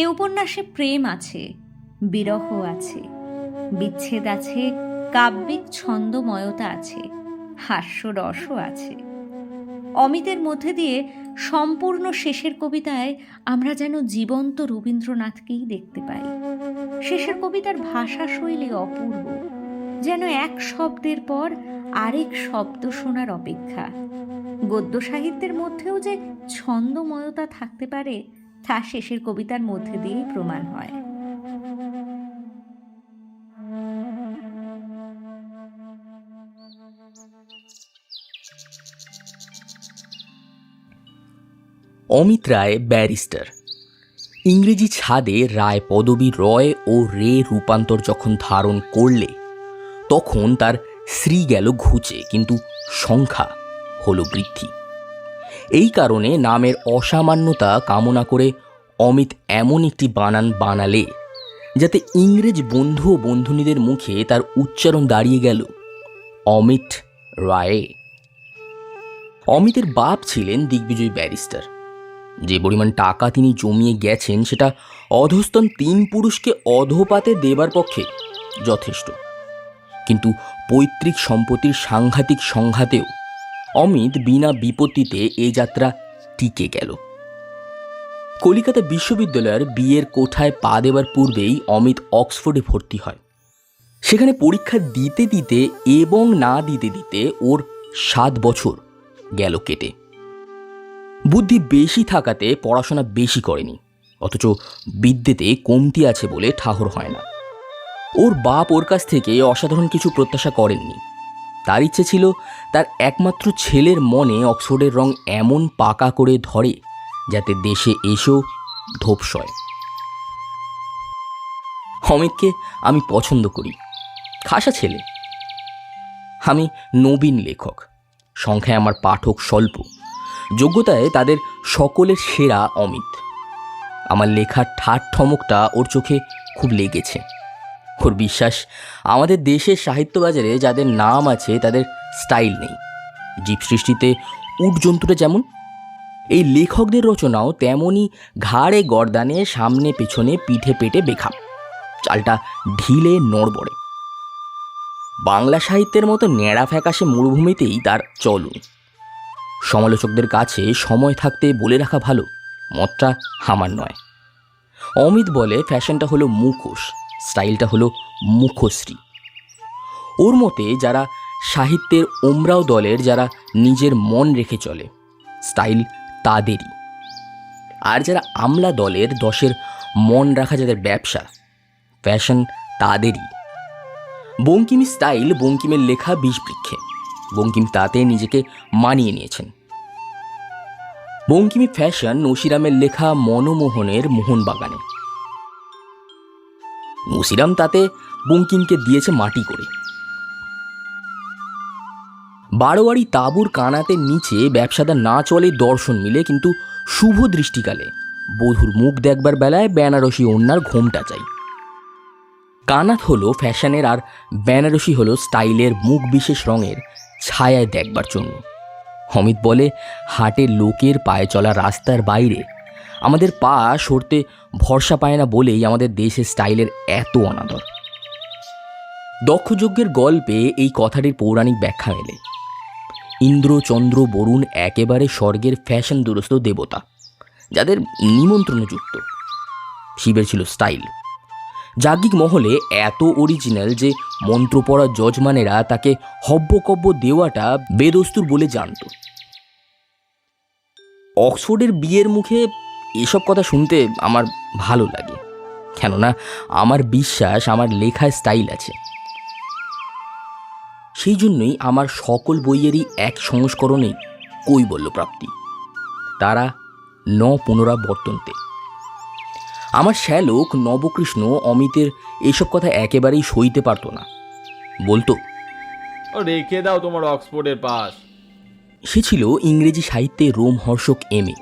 এ উপন্যাসে প্রেম আছে, বিরহ আছে, বিচ্ছেদ আছে, কাব্যিক ছন্দময়তা আছে, হাস্যরসও আছে। অমিতের মধ্যে দিয়ে সম্পূর্ণ শেষের কবিতায় আমরা যেন জীবন্ত রবীন্দ্রনাথকেই দেখতে পাই। শেষের কবিতার ভাষা শৈলী অপূর্ব, যেন এক শব্দের পর আরেক শব্দ শোনার অপেক্ষা। গদ্য সাহিত্যের মধ্যেও যে ছন্দময়তা থাকতে পারে তা শেষের কবিতার মধ্যে দিয়েই প্রমাণ হয়। অমিত রায় ব্যারিস্টার। ইংরেজি ছাদে রায় পদবী রয় ও রে রূপান্তর যখন ধারণ করলে তখন তার শ্রী গেল ঘুচে, কিন্তু সংখ্যা হল বৃদ্ধি। এই কারণে নামের অসামান্যতা কামনা করে অমিত এমন একটি বানান বানালে যাতে ইংরেজ বন্ধু ও বন্ধুনীদের মুখে তার উচ্চারণ দাঁড়িয়ে গেল অমিত রায়। অমিতের বাপ ছিলেন দিগ্বিজয়ী ব্যারিস্টার। যে পরিমাণ টাকা তিনি জমিয়ে গেছেন সেটা অধস্তন 3 পুরুষকে অধপাতে দেবার পক্ষে যথেষ্ট। কিন্তু পৈতৃক সম্পত্তির সাংঘাতিক সংঘাতেও অমিত বিনা বিপত্তিতে এ যাত্রা টিকে গেল। কলিকাতা বিশ্ববিদ্যালয়ের বিয়ের কোঠায় পা দেবার পূর্বেই অমিত অক্সফোর্ডে ভর্তি হয়। সেখানে পরীক্ষা দিতে দিতে এবং না দিতে দিতে ওর 7 বছর গেল কেটে। বুদ্ধি বেশি থাকাতে পড়াশোনা বেশি করেনি, অথচ বিদ্যেতে কমতি আছে বলে ঠাহর হয় না। ওর বাপ ওর কাছ থেকে অসাধারণ কিছু প্রত্যাশা করেননি। তার ইচ্ছে ছিল তার একমাত্র ছেলের মনে অক্সফোর্ডের রং এমন পাকা করে ধরে যাতে দেশে এসেও ঢোপ সয়। অমিতকে আমি পছন্দ করি, খাসা ছেলে। আমি নবীন লেখক, সংখ্যায় আমার পাঠক স্বল্প, যোগ্যতায় তাদের সকলের সেরা অমিত। আমার লেখার ঠাট ঠমকটা ওর চোখে খুব লেগেছে। ওর বিশ্বাস আমাদের দেশের সাহিত্য বাজারে যাদের নাম আছে তাদের স্টাইল নেই। জীব সৃষ্টিতে উট জন্তুটা যেমন, এই লেখকদের রচনাও তেমনই ঘাড়ে গর্দানে, সামনে পেছনে, পিঠে পেটে বেখাপ, চালটা ঢিলে নড়বড়ে। বাংলা সাহিত্যের মতো ন্যাড়া ফ্যাকাশে মরুভূমিতেই তার চলন। সমালোচকদের কাছে সময় থাকতে বলে রাখা ভালো, মতটা আমার নয়। অমিত বলে ফ্যাশনটা হলো মুখোশ, স্টাইলটা হলো মুখশ্রী। ওর মতে যারা সাহিত্যের ওমরাও দলের, যারা নিজের মন রেখে চলে, স্টাইল তাদেরই। আর যারা আমলা দলের, 10-এর মন রাখা যাদের ব্যবসা, ফ্যাশন তাদেরই। বঙ্কিমের স্টাইল বঙ্কিমের লেখা বিষবৃক্ষে, বঙ্কিম তাতে নিজেকে মানিয়ে নিয়েছেন। বঙ্কিমী ফ্যাশন নসিরামের লেখা মনমোহনের মোহনবাগানে, নসিরাম তাতে বঙ্কিমকে দিয়েছে মাটি করে। বারোয়ারি তাঁবুর কানাতের নিচে ব্যবসাদার না চলে দর্শন মিলে, কিন্তু শুভ দৃষ্টিকালে বধূর মুখ দেখবার বেলায় বেনারসি ওড়নার ঘোমটা চাই। কানাত হলো ফ্যাশনের আর বেনারসি হলো স্টাইলের মুখ বিশেষ রঙের ছায়ায় দেখবার জন্য। অমিত বলে হাটের লোকের পায়ে চলা রাস্তার বাইরে আমাদের পা সরতে ভরসা পায় না বলেই আমাদের দেশের স্টাইলের এত অনাদর। দক্ষযজ্ঞের গল্পে এই কথাটির পৌরাণিক ব্যাখ্যা মেলে। ইন্দ্র, চন্দ্র, বরুণ একেবারে স্বর্গের ফ্যাশন দুরস্ত দেবতা, যাদের নিমন্ত্রণযুক্ত। শিবের ছিল স্টাইল। যাজ্ঞিক মহলে এত অরিজিনাল যে মন্ত্রপড়া যজমানেরা তাকে হব্যকব্য দেওয়াটা বেদস্তুর বলে জানত। অক্সফোর্ডের বিয়ের মুখে এসব কথা শুনতে আমার ভালো লাগে, কেননা আমার বিশ্বাস আমার লেখায় স্টাইল আছে। সেই জন্যই আমার সকল বইয়েরই এক সংস্করণেই কৈবল্যপ্রাপ্তি, তারা ন পুনরাবর্তন্তে। আমার শ্যালক নবকৃষ্ণ অমিতের এসব কথা একেবারেই সইতে পারত না, বলতো রেখে দাও তোমার অক্সফোর্ডের পাস। সে ছিল ইংরেজি সাহিত্যে রোমহর্ষক এমএ,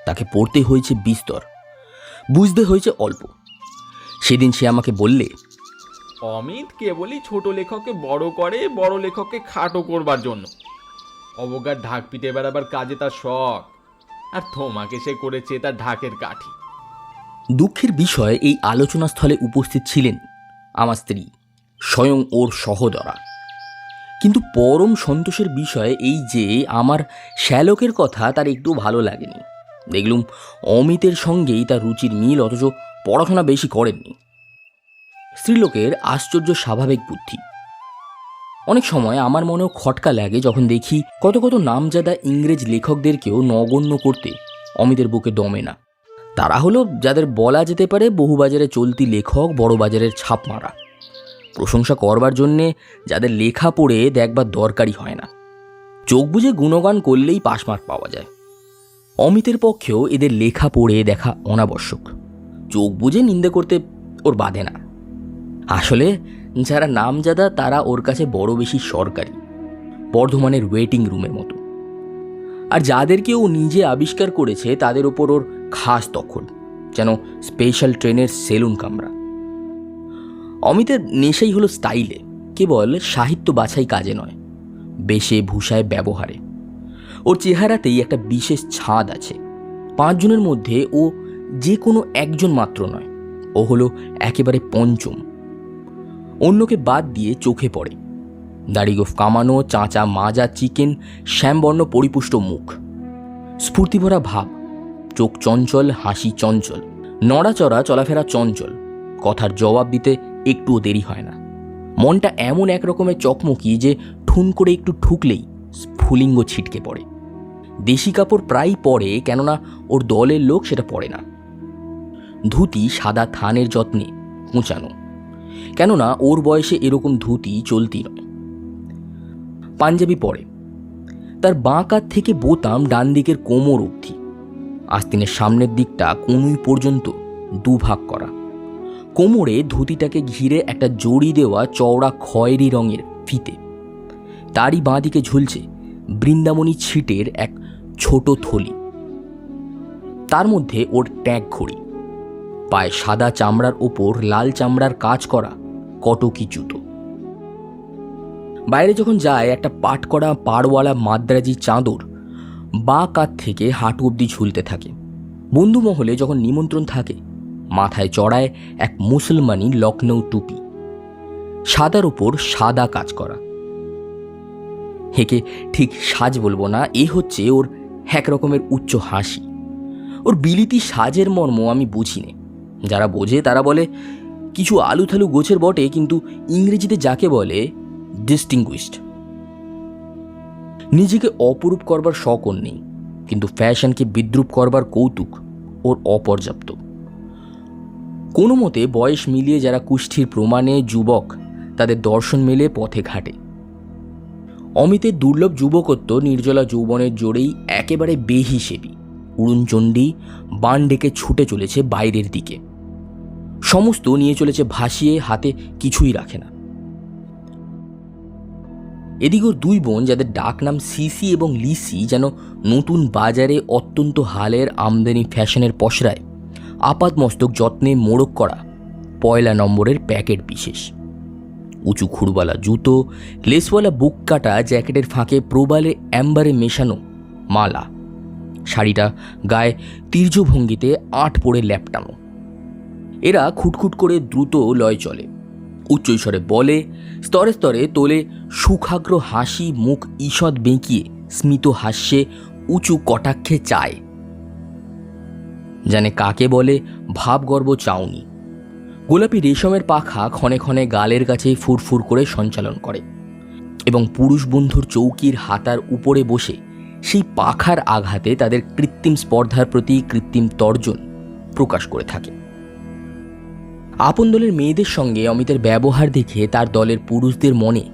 তাকে পড়তে হয়েছে বিস্তর, বুঝতে হয়েছে অল্প। সেদিন সে আমাকে বললে, অমিত কেবলই ছোট লেখককে বড় করে, বড় লেখককে খাটো করবার জন্য। অবজ্ঞার ঢাক পিটে বেড়াবার কাজে তার শখ, আর তোমাকে সে করেছে তার ঢাকের কাঠি। দুঃখের বিষয়, এই আলোচনা স্থলে উপস্থিত ছিলেন আমার স্ত্রী, স্বয়ং ওর সহোদরা। কিন্তু পরম সন্তোষের বিষয় এই যে আমার শ্যালকের কথা তার একটু ভালো লাগেনি। দেখলুম অমিতের সঙ্গেই তার রুচির মিল, অথচ পড়াশোনা বেশি করেননি। স্ত্রীলোকের আশ্চর্য স্বাভাবিক বুদ্ধি। অনেক সময় আমার মনেও খটকা লাগে যখন দেখি কত কত নামজাদা ইংরেজ লেখকদেরকেও নগণ্য করতে অমিতের বুকে দমে না। তারা হলো যাদের বলা যেতে পারে বহুবাজারে চলতি লেখক, বড় বাজারের ছাপ মারা। প্রশংসা করবার জন্যে যাদের লেখা পড়ে দেখবার দরকারই হয় না। চোখ বুজে গুণগান করলেই পাশমার্ক পাওয়া যায়। অমিতের পক্ষেও এদের লেখা পড়ে দেখা অনাবশ্যক। চোখ বুজে নিন্দে করতে ওর বাধে না। আসলে যারা নামজাদা তারা ওর কাছে বড় বেশি সরকারি, বর্ধমানের ওয়েটিং রুমের মতো। আর যাদেরকে ও নিজে আবিষ্কার করেছে তাদের ওপর ওর খাস দখল, যেন স্পেশাল ট্রেনের সেলুন কামরা। অমিতের নেশাই হলো স্টাইলে, কেবল সাহিত্য বাছাই কাজে নয়, বেশে ভূষায় ব্যবহারে। ওর চেহারাতেই একটা বিশেষ ছাদ আছে। 5 জনের মধ্যে ও যে কোনো একজন মাত্র নয়, ও হলো একেবারে পঞ্চম। অন্যকে বাদ দিয়ে চোখে পড়ে দাড়িগোফ কামানো, চাঁচা মাজা চিকেন, শ্যামবর্ণ পরিপুষ্ট মুখ, স্ফূর্তিভরা ভাব, চোখ চঞ্চল, হাসি চঞ্চল, নড়াচড়া চলাফেরা চঞ্চল, কথার জবাব দিতে একটুও দেরি হয় না। মনটা এমন এক রকমের চকমকি যে ঠুন করে একটু ঠুকলেই স্ফুলিঙ্গ ছিটকে পড়ে। দেশি কাপড় প্রায় পরে, কেননা ওর দলের লোক সেটা পরে না। ধুতি সাদা থানের যত্নে কুঁচানো, কেননা ওর বয়সে এরকম ধুতি চলতি নয়। পাঞ্জাবি পরে, তার বাঁ কাঁধ থেকে বোতাম ডান দিকের কোমর অবধি, আস্তিনের সামনের দিকটা কনুই পর্যন্ত দুভাগ করা। কোমরে ধুতিটাকে ঘিরে একটা জড়ি দেওয়া চওড়া খয়েরি রঙের ফিতে। তারই বাঁ দিকে ঝুলছে বৃন্দাবনী ছিটের এক ছোট থলি। তার মধ্যে ওর ট্যাগ ঘড়ি, পায়ে সাদা চামড়ার ওপর লাল চামড়ার কাজ করা কটকি জুতো। বাইরে যখন যায় একটা পাট করা পাড়ওয়ালা মাদ্রাজি চাদর বাঁ কাঁধ থেকে হাঁটু অবধি ঝুলতে থাকে। বন্ধু মহলে যখন নিমন্ত্রণ থাকে, মাথায় চড়ায় এক মুসলমানি লখনৌ টুপি, সাদার ওপর সাদা কাজ করা। হেকে ঠিক সাজ বলবো না, এ হচ্ছে ওর এক রকমের উচ্চ হাসি। ওর বিলিতি সাজের মর্ম আমি বুঝি নে। যারা বোঝে তারা বলে কিছু আলুথালু গোছের বটে, কিন্তু ইংরেজিতে যাকে বলে ডিস্টিংগুইশড। নিজেকে অপরূপ করবার শখ ওর নেই, কিন্তু ফ্যাশনকে বিদ্রুপ করবার কৌতুক ওর অপর্যাপ্ত। কোনো মতে বয়স মিলিয়ে যারা কুষ্ঠির প্রমাণে যুবক, তাদের দর্শন মেলে পথে ঘাটে। অমিতের দুর্লভ যুবকত্ব নির্জলা যৌবনের জোরেই একেবারে বেহিসেবি। উড়নচণ্ডী বান ডেকে ছুটে চলেছে বাইরের দিকে, সমস্ত নিয়ে চলেছে ভাসিয়ে, হাতে কিছুই রাখে না। এদিকে ওর 2 বোন, যাদের ডাক নাম সিসি এবং লিসি, যেন নতুন বাজারে অত্যন্ত হালের আমদানি ফ্যাশনের পসরায় আপাত মস্তক যত্নে মোড়ক করা 1 নম্বরের প্যাকেট বিশেষ। উঁচু খুরবালা জুতো, লেসওয়ালা বুক কাটা জ্যাকেটের ফাঁকে প্রবালে অ্যাম্বারে মেশানো মালা, শাড়িটা গায়ে তীর্যভঙ্গিতে আট পড়ে ল্যাপটানো। এরা খুটখুট করে দ্রুত লয় চলে, উচ্চৈস্বরে বলে, স্তরে স্তরে তোলে সুখাগ্র হাসি, মুখ ঈষৎ বেঁকিয়ে স্মিত হাস্যে উঁচু কটাক্ষে চায়। জানে কাকে বলে ভাবগর্ব চাউনি। গোলাপি রেশমের পাখা ক্ষণে ক্ষণে গালের কাছেই ফুরফুর করে সঞ্চালন করে, এবং পুরুষ বন্ধুর চৌকির হাতার উপরে বসে সেই পাখার আঘাতে তাদের কৃত্রিম স্পর্ধার প্রতি কৃত্রিম তর্জন প্রকাশ করে থাকে। আপন দলের মেয়েদের সঙ্গে অমিতের ব্যবহার দেখে তার দলের পুরুষদের মনে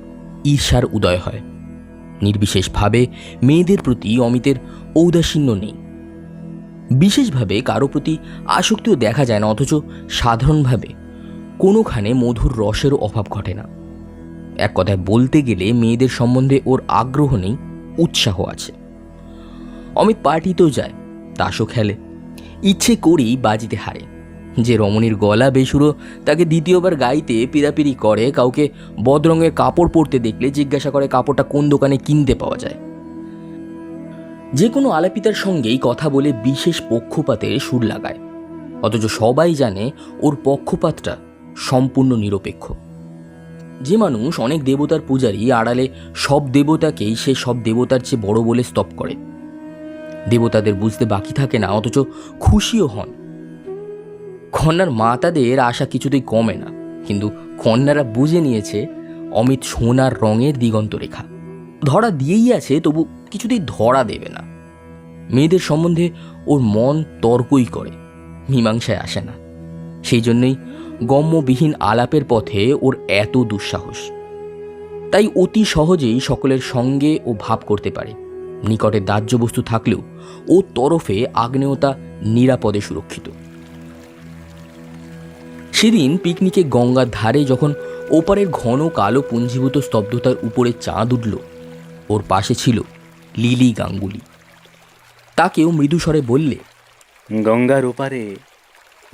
ঈর্ষার উদয় হয়। নির্বিশেষভাবে মেয়েদের প্রতি অমিতের ঔদাসীন্য নেই। বিশেষভাবে কারো প্রতি আসক্তিও দেখা যায় না, অথচ সাধারণভাবে কোনোখানে মধুর রসেরও অভাব ঘটে না। এক কথায় বলতে গেলে মেয়েদের সম্বন্ধে ওর আগ্রহ নেই, উৎসাহ আছে। অমিত পার্টিতেও যায়, তাসও খেলে, ইচ্ছে করেই বাজিতে হারে। যে রমণীর গলা বেসুরো তাকে দ্বিতীয়বার গাইতে পিরাপিরি করে, কাউকে বদরঙের কাপড় পরতে দেখলে জিজ্ঞাসা করে কাপড়টা কোন দোকানে কিনতে পাওয়া যায়। যে কোনো আলাপিতার সঙ্গেই কথা বলে বিশেষ পক্ষপাতে সুর লাগায়। অথচ সবাই জানে ওর পক্ষপাতটা সম্পূর্ণ নিরপেক্ষ। যে মানুষ অনেক দেবতার পূজারী, আড়ালে সব দেবতাকেই সে সব দেবতার চেয়ে বড় বলে স্তব করে। দেবতাদের বুঝতে বাকি থাকে না, অথচ খুশিও হন। কন্যার মা তাদের আশা কিছুতেই কমে না, কিন্তু কন্যারা বুঝে নিয়েছে অমিত সোনার রঙের দিগন্ত রেখা। ধরা দিয়েই আছে, তবু কিছুতেই ধরা দেবে না। মেয়েদের সম্বন্ধে ওর মন তর্কই করে, মীমাংসায় আসে না। সেই জন্যই গম্যবিহীন আলাপের পথে ওর এত দুঃসাহস। তাই অতি সহজেই সকলের সঙ্গে ও ভাব করতে পারে। নিকটে দাহ্য বস্তু থাকলেও ওর তরফে আগ্নেয়তা নিরাপদে সুরক্ষিত। সেদিন পিকনিকে গঙ্গার ধারে যখন ওপারের ঘন কালো পুঞ্জীভূত স্তব্ধতার উপরে চাঁদ উঠল, ওর পাশে ছিল লিলি গাঙ্গুলি। তাকেও মৃদুস্বরে বললে, গঙ্গার ওপারে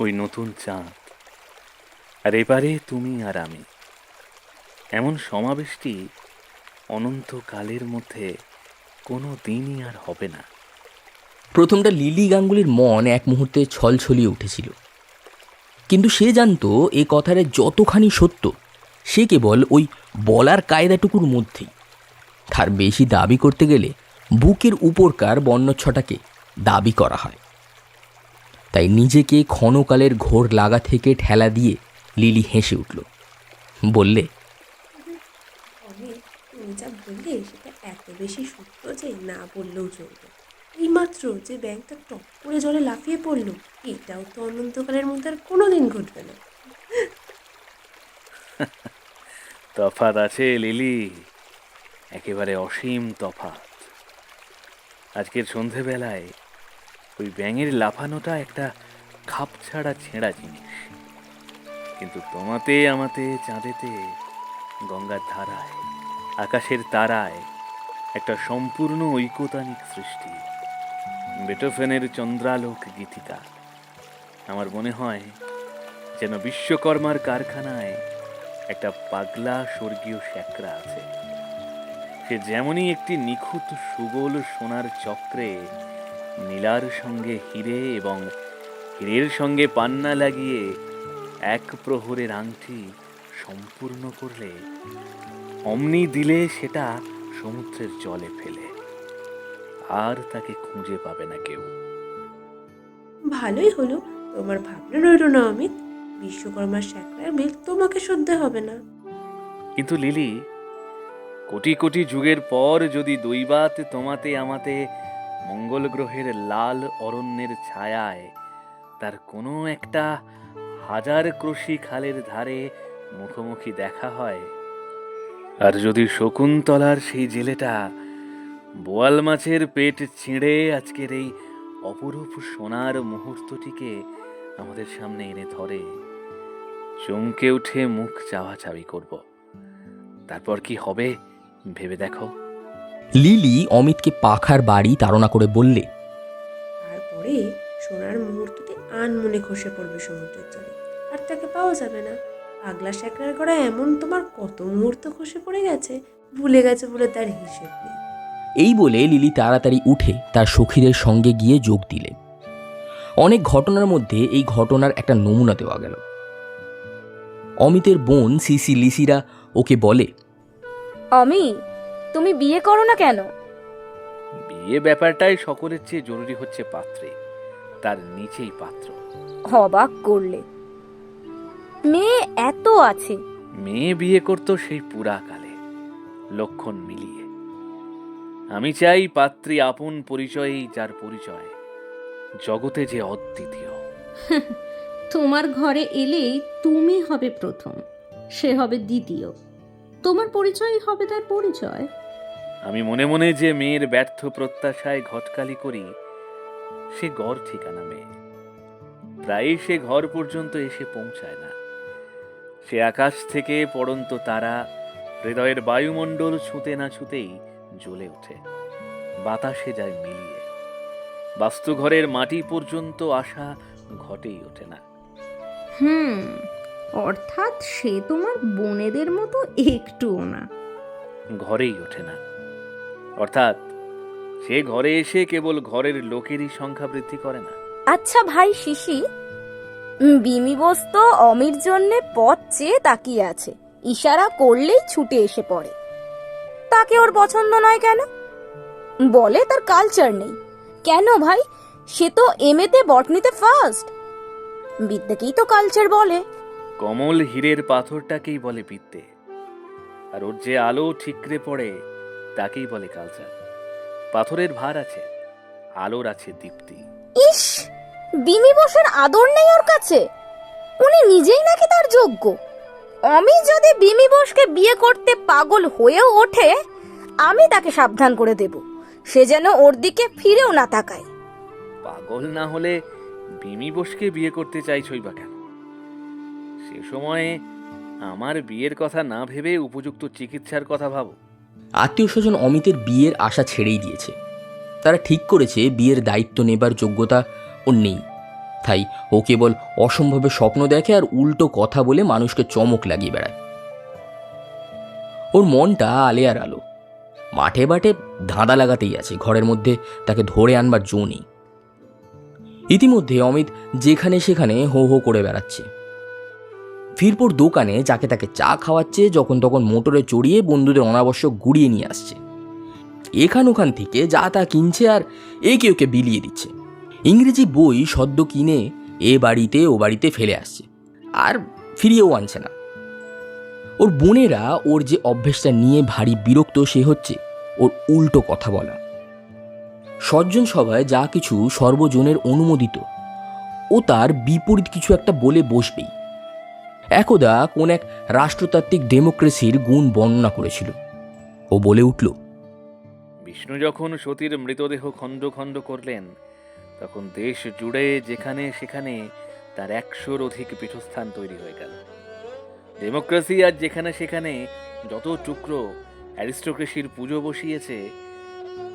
ওই নতুন চাঁদ, আর এপারে তুমি আর আমি। এমন সমাবেশটি অনন্তকালের মধ্যে কোনো দিনই আর হবে না। প্রথমটা লিলি গাঙ্গুলির মন এক মুহূর্তে ছলছলিয়ে উঠেছিল, কিন্তু সে জানতো এ কথাটা যতখানি সত্য সে কেবল ওই বলার কায়দাটুকুর মধ্যেই। তার বেশি দাবি করতে গেলে বুকের উপরকার বর্ণচ্ছটাকে দাবি করা হয়। তাই নিজেকে ক্ষণকালের ঘোর লাগা থেকে ঠেলা দিয়ে লিলি হেসে উঠল, বললে, তুমি যা বললে সেটা এত বেশি সত্য যে না বললেও চলবে। এইমাত্র যে ব্যাংকটা টপ করে জলে লাফিয়ে পড়লো, এটাও তো অনন্তকালের মধ্যে আর কোনোদিন ঘটবে না। তফাৎ আছে লিলি, একেবারে অসীম তফাৎ। আজকের সন্ধেবেলায় ওই ব্যাঙের লাফানোটা একটা খাপছাড়া ছেঁড়া জিনিস, কিন্তু তোমাতে আমাতে, চাঁদেতে, গঙ্গার ধারায়, আকাশের তারায় একটা সম্পূর্ণ ঐকতানিক সৃষ্টি। বেটোফেনের চন্দ্রালোক গীতিকা। আমার মনে হয় যেন বিশ্বকর্মার কারখানায় একটা পাগলা স্বর্গীয় শ্যাকরা আছে। সে যেমনই একটি নিখুঁত সুগোল সোনার চক্রে নীলার সঙ্গে হিরে এবং হীরের সঙ্গে পান্না লাগিয়ে এক প্রহরের আংটি সম্পূর্ণ করলে, অমনি দিলে সেটা সমুদ্রের জলে ফেলে, আর তাকে খুঁজে পাবে না কেউ। ভালোই হলো, তোমার ভাবনা রইল না অমিত। বিশ্বকর্মার শ্যাকরার বিল তোমাকে শুদ্ধ হবে না। কিন্তু লিলি, কোটি কোটি যুগের পর যদি দৈবাত তোমাতে আমাতে মঙ্গল গ্রহের লাল অরণ্যের ছায়ায় তার কোনো একটা হাজার ক্রোশি খালের ধারে মুখোমুখি দেখা হয়, আর যদি শকুন্তলার সেই জেলেটা বোয়াল মাছের পেট ছিঁড়ে আজকের এই অপরূপ সোনার মুহূর্তটিকে আমাদের সামনে এনে ধরে, চমকে উঠে মুখ চাওয়াচাওয়ি করব। তারপর কি হবে ভেবে দেখো। লিলি অমিতকে পাখার বাড়ি তাড়না করে বললে, তারপরে সোনার মুহূর্তটি আনমনে খসে পড়বে সমুদ্রের জলে, আর তাকে পাওয়া যাবে না। পাগলা শ্যাকরার করা এমন তোমার কত মুহূর্ত খসে পড়ে গেছে, ভুলে গেছে বলে তার হিসেব নেই। এই বলে লিলি তাড়াতাড়ি উঠে তার সখীদের সঙ্গে গিয়ে যোগ দিলে। অনেক ঘটনার মধ্যে এই ঘটনার একটা নমুনা দেওয়া গেল। অমিতের বোন সিসি লিসিরা ওকে বলে, অমি, তুমি বিয়ে করো না কেন? বিয়ে ব্যাপারটাই সকলের চেয়ে জরুরি হচ্ছে পাত্রে, তার নিচেই পাত্র। অবাক করলে, মেয়ে এত আছে। মেয়ে বিয়ে করতো সেই পুরাকালে, লক্ষণ মিলিয়ে। আমি চাই পাত্রী আপন পরিচয়েই যার পরিচয়, জগতে যে অদ্বিতীয়। তোমার ঘরে এলেই তুমি হবে প্রথম, সে হবে দ্বিতীয়। তোমার পরিচয়ই হবে তার পরিচয়। আমি মনে মনে যে মেয়ের ব্যর্থ প্রত্যাশায় ঘটকালি করি, সে ঘর ঠিকানা মেয়ে। প্রায়ই সে ঘর পর্যন্ত এসে পৌঁছায় না। সে আকাশ থেকে পড়ন্ত তারা হৃদয়ের বায়ুমণ্ডল ছুঁতে না ছুঁতেই জ্বলে ওঠে, বাতাসে যায় মিলিয়ে। বাস্তুঘরের মাটি পর্যন্ত আসা ঘটেই ওঠে না। অর্থাৎ সে তোমার বোনেদের মতো একটুও না। ঘরেই ওঠে না, অর্থাৎ সে ঘরে এসে কেবল ঘরের লোকেরই সংখ্যা বৃদ্ধি করে না। আচ্ছা ভাই শিশি, বিমি বোস তো অমির জন্যে পথ চেয়ে তাকিয়ে আছে, ইশারা করলেই ছুটে এসে পড়ে। তাকে ওর পছন্দ নয় কেন? বলে তার কালচার নেই। কেন ভাই, সে তো এমএতে বটনিতে ফার্স্ট। বিদ্যাকেই তো কালচার বলে। কমল হীরের পাথরটাকেই বলে বিদ্যে, আর ওর যে আলো ঠিকরে পড়ে তাকেই বলে কালচার। পাথরের ভার আছে, আলোর আছে দীপ্তি। ইস, বিমি বোসের আদর নেই ওর কাছে। উনি নিজেই নাকি তার যোগ্য। আমি যদি বিমি বোসকে বিয়ে করতে পাগল হয়েও ওঠে, আমি তাকে সাবধান করে দেব, সে যেন ওর দিকে ফিরেও না তাকায়। পাগল না হলে বিমি বোসকে বিয়ে করতে চাইছই বা কেন? সে সময়ে আমার বিয়ের কথা না ভেবে উপযুক্ত চিকিৎসার কথা ভাবো। আত্মীয় স্বজন অমিতের বিয়ের আশা ছেড়েই দিয়েছে। তারা ঠিক করেছে বিয়ের দায়িত্ব নেবার যোগ্যতা ওর নেই, তাই ও কেবল অসম্ভবে স্বপ্ন দেখে আর উল্টো কথা বলে মানুষকে চমক লাগিয়ে বেড়ায়। ওর মনটা আলে আর আলো, মাঠে বাটে ধাঁধা লাগাতেই আছে, ঘরের মধ্যে তাকে ধরে আনবার জো নেই। ইতিমধ্যে অমিত যেখানে সেখানে হো হো করে বেড়াচ্ছে। ফিরপুর দোকানে যাকে তাকে চা খাওয়াচ্ছে, যখন তখন মোটরে চড়িয়ে বন্ধুদের অনাবশ্যক গুড়িয়ে নিয়ে আসছে। এখান ওখান থেকে যা তা কিনছে আর একে ওকে বিলিয়ে দিচ্ছে। ইংরেজি বই সদ্য কিনে এ বাড়িতে ও বাড়িতে ফেলে আসছে, আর ফিরিয়েও আনছে না। ওর বোনেরা ওর যে অভ্যেসটা নিয়ে ভারী বিরক্ত, সে হচ্ছে ওর উল্টো কথা বলা। সজ্জন সভায় যা কিছু সর্বজনের অনুমোদিত, ও তার বিপরীত কিছু একটা বলে বসবেই। একদা কোন এক রাষ্ট্রতাত্ত্বিক ডেমোক্রেসির গুণ বর্ণনা করেছিল। ও বলে উঠল, বিষ্ণু যখন সতীর মৃতদেহ খণ্ড খণ্ড করলেন, তখন দেশ জুড়ে যেখানে সেখানে তার 100-র অধিক পীঠস্থান তৈরি হয়ে গেল। ডেমোক্রেসি আজ যেখানে সেখানে যত টুকরো অ্যারিস্টোক্রেসির পুজো বসিয়েছে,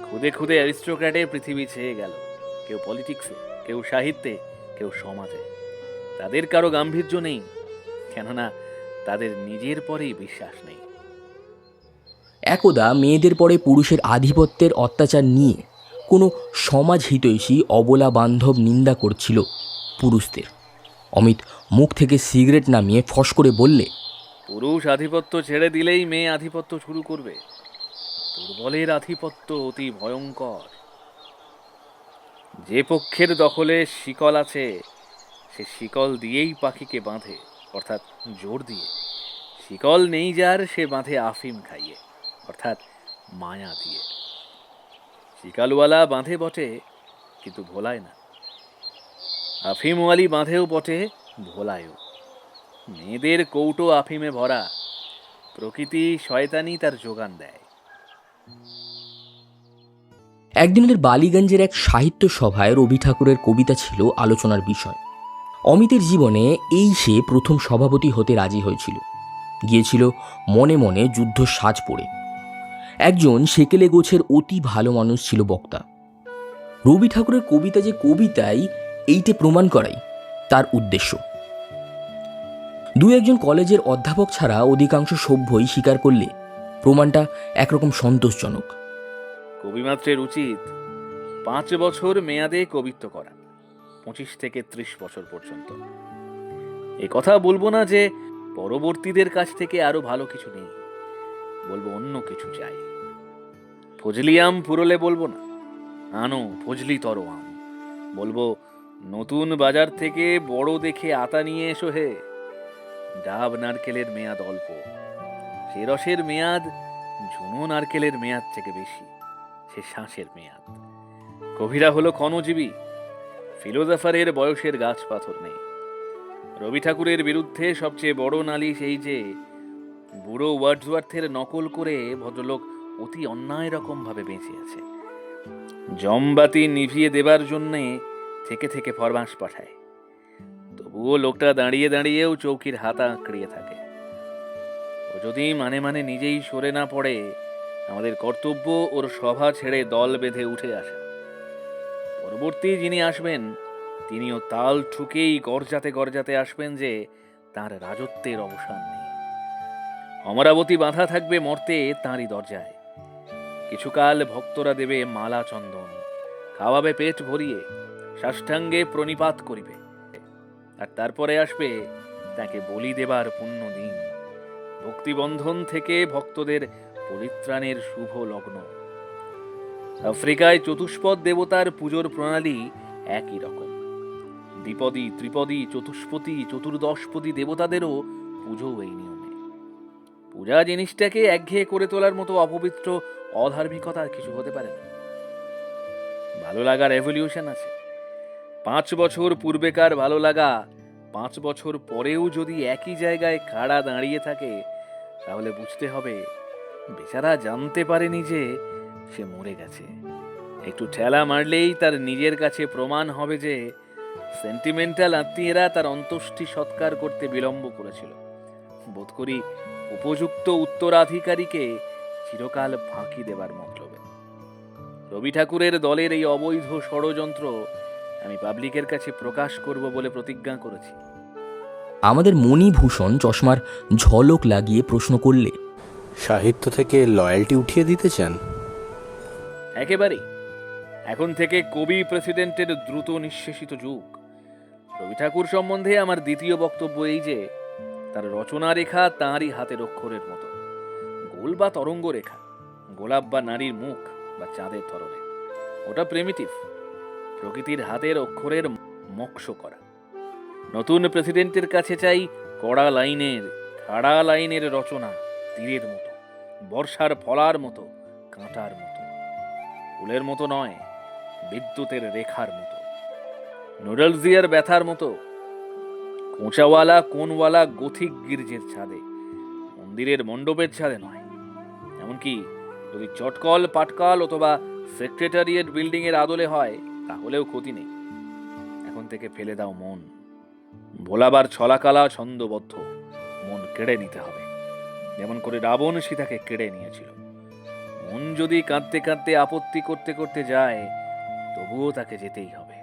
খুদে খুদে অ্যারিস্টোক্র্যাটে পৃথিবী ছেয়ে গেল। কেউ পলিটিক্সে, কেউ সাহিত্যে, কেউ সমাজে। তাদের কারো গাম্ভীর্য নেই, কেননা তাদের নিজের পরেই বিশ্বাস নেই। একদা মেয়েদের পরে পুরুষের আধিপত্যের অত্যাচার নিয়ে কোনো সমাজ হিতৈষী অবলা বান্ধব নিন্দা করছিল পুরুষদের। অমিত মুখ থেকে সিগারেট নামিয়ে ফস করে বললে, পুরুষ আধিপত্য ছেড়ে দিলেই মেয়ে আধিপত্য শুরু করবে। দুর্বলের আধিপত্য অতি ভয়ঙ্কর। যে পক্ষের দখলে শিকল আছে, সে শিকল দিয়েই পাখিকে বাঁধে, অর্থাৎ জোর দিয়ে। শিকল নেই যার, সে বাঁধে আফিম খাইয়ে, অর্থাৎ মায়া দিয়ে। শিকালওয়ালা বাঁধে বটে, কিন্তু ভোলায় না। আফিমওয়ালি বাঁধেও বটে, ভোলায়ও। মেয়েদের কৌটো আফিমে ভরা, প্রকৃতি শয়তানি তার যোগান দেয়। একদিনের বালিগঞ্জের এক সাহিত্য সভায় রবি ঠাকুরের কবিতা ছিল আলোচনার বিষয়। অমিতের জীবনে এই সে প্রথম সভাপতি হতে রাজি হয়েছিল। গিয়েছিল মনে মনে যুদ্ধ সাজ পড়ে। একজন সেকেলে গোছের অতি ভালো মানুষ ছিল বক্তা। রবি ঠাকুরের কবিতা যে কবিতাই, এইটে প্রমাণ করাই তার উদ্দেশ্য। দু একজন কলেজের অধ্যাপক ছাড়া অধিকাংশ সভ্যই স্বীকার করলে প্রমাণটা একরকম সন্তোষজনক। কবিমাত্রের উচিত 5 বছর মেয়াদে কবিত্ব করা, 25 থেকে 30 বছর পর্যন্ত। এ কথা বলবো না যে পরবর্তীদের কাছ থেকে আরো ভালো কিছু নেই, বলবো অন্য কিছু চাই। ফজলি আম ফুরলে বলবো না, আনো ফজলি তর আম। বলবো নতুন বাজার থেকে বড় দেখে আতা নিয়ে এসো হে। ডাব নারকেলের মেয়াদ অল্প, সে রসের মেয়াদ ঝুনো নারকেলের মেয়াদ থেকে বেশি, সে শ্বাসের মেয়াদ। কবিরা হলো ক্ষণজীবী, ফিলোজফারের বয়সের গাছ পাথর নেই। রবি ঠাকুরের বিরুদ্ধে সবচেয়ে বড় নালিশ এই যে, বুড়ো ওয়ার্ডসওয়ার্থের নকল করে ভদ্রলোক অতি অন্যায় রকম ভাবে বেঁচে আছে। জমবাতি নিভিয়ে দেবার জন্যে থেকে থেকে ফরমাস পাঠায়, তবুও লোকটা দাঁড়িয়ে দাঁড়িয়েও চৌকির হাতা আঁকড়িয়ে থাকে। ও যদি মানে মানে নিজেই সরে না পড়ে, আমাদের কর্তব্য ওর সভা ছেড়ে দল বেঁধে উঠে আসা। পরবর্তী যিনি আসবেন, তিনিও তাল ঠুকেই গর্জাতে গর্জাতে আসবেন যে তার রাজত্বের অবসান নেই। অমরাবতী বাঁধা থাকবে মর্তে তাঁরই দরজায়। কিছুকাল ভক্তরা দেবে মালা চন্দন, খাওয়াবে পেট ভরিয়ে, সাষ্টাঙ্গে প্রণিপাত করিবে। আর তারপরে আসবে তাকে বলি দেবার পুণ্য দিন, ভক্তিবন্ধন থেকে ভক্তদের পরিত্রাণের শুভ লগ্ন। আফ্রিকায় চতুষ্পদ দেবতার পুজোর প্রণালী একই রকম। দ্বিপদী, ত্রিপদী, চতুষ্পদী, চতুর্দশপদী দেবতাদেরও পুজো এই নিয়মে। পূজা জিনিসটাকে একঘেয়ে করে তোলার মতো অপবিত্র অধার্মিকতা আর কিছু হতে পারে না। ভালো লাগার এভলিউশন আছে। 5 বছর পূর্বেকার ভালো লাগা 5 বছর পরেও যদি একই জায়গায় খাড়া দাঁড়িয়ে থাকে, তাহলে বুঝতে হবে বেচারা জানতে পারেনি যে সে মরে গেছে। একটু ঠেলা মারলেই তার নিজের কাছে প্রমাণ হবে যে সেন্টিমেন্টাল আত্মীয়রা তার অন্ত্যেষ্টি সৎকার করতে বিলম্ব করেছিল। বোধ করি উপযুক্ত উত্তরাধিকারীকে চিরকাল ফাঁকি দেবার মতলবে। রবি ঠাকুরের দলের এই অবৈধ ষড়যন্ত্র আমি পাবলিকের কাছে প্রকাশ করব বলে প্রতিজ্ঞা করেছি। আমাদের মণিভূষণ চশমার ঝলক লাগিয়ে প্রশ্ন করলে, সাহিত্য থেকে লয়্যালটি উঠিয়ে দিতে চান? একেবারেই। এখন থেকে কবি প্রেসিডেন্টের দ্রুত নিঃশেষিত যুগ। রবি ঠাকুর সম্বন্ধে আমার দ্বিতীয় বক্তব্য এই যে তার রচনা রেখা তাঁরই হাতের অক্ষরের মতো, গোল বা তরঙ্গ রেখা, গোলাপ বা নারীর মুখ বা চাঁদের ধরনের। ওটা প্রিমিটিভ, প্রকৃতির হাতের অক্ষরের মক্ষ করা। নতুন প্রেসিডেন্টের কাছে চাই কড়া লাইনের, খাড়া লাইনের রচনা, তীরের মতো, বর্ষার ফলার মতো, কাঁটার মতো, ফুলের মতো নয়, বিদ্যুতের রেখার মতো, নুডলজিয়ার ব্যথার মতো, কোঁচাওয়ালা কোনওয়ালা গথিক গির্জের ছাদে, মন্দিরের মণ্ডপের ছাদে নয়। এমনকি যদি চটকল পাটকল অথবা সেক্রেটারিয়েট বিল্ডিং এর আদলে হয়, তাহলেও ক্ষতি নেই। এখন থেকে ফেলে দাও মন। ভোলাবার ছলাকালা ছন্দবদ্ধ মন কেড়ে নিতে হবে, যেমন করে রাবণ সীতাকে কেড়ে নিয়েছিল। মন যদি কাঁদতে কাঁদতে আপত্তি করতে করতে যায়, তবুও তাকে যেতেই হবে।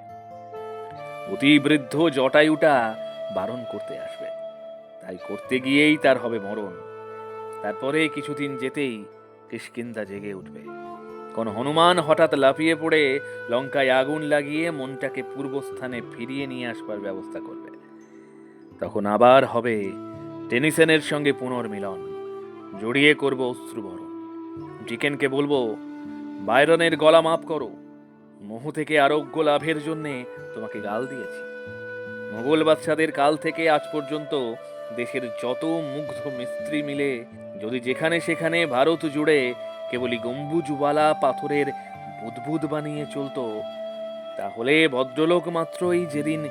অতি বৃদ্ধ জটায়ুটা বারণ করতে আসবে, তাই করতে গিয়েই তার হবে মরণ। তারপরে কিছুদিন যেতেই কিষ্কিন্ধা জেগে উঠবে। কোন হনুমান হঠাৎ লাফিয়ে পড়ে লঙ্কায় আগুন লাগিয়ে মনটাকে পূর্বস্থানে ফিরিয়ে নিয়ে আসবার ব্যবস্থা করবে। তখন আবার হবে টেনিসনের সঙ্গে পুনর্মিলন, জড়িয়ে করব অশ্রুবরণ। ডিকেনকে বলবো, বায়রনের গলা মাপ করো, মোহ থেকে আরোগ্য লাভের জন্যে তোমাকে গাল দিয়েছি। মোগল বাদশাদের কাল থেকে আজ পর্যন্ত দেশের যত মুগ্ধ মিস্ত্রি মিলে যদি যেখানে সেখানে ভারত জুড়ে কেবলই গম্বুজওয়ালা পাথরের বুদবুদ বানিয়ে চলতো, তাহলে ভদ্রলোক মাত্রই যেদিন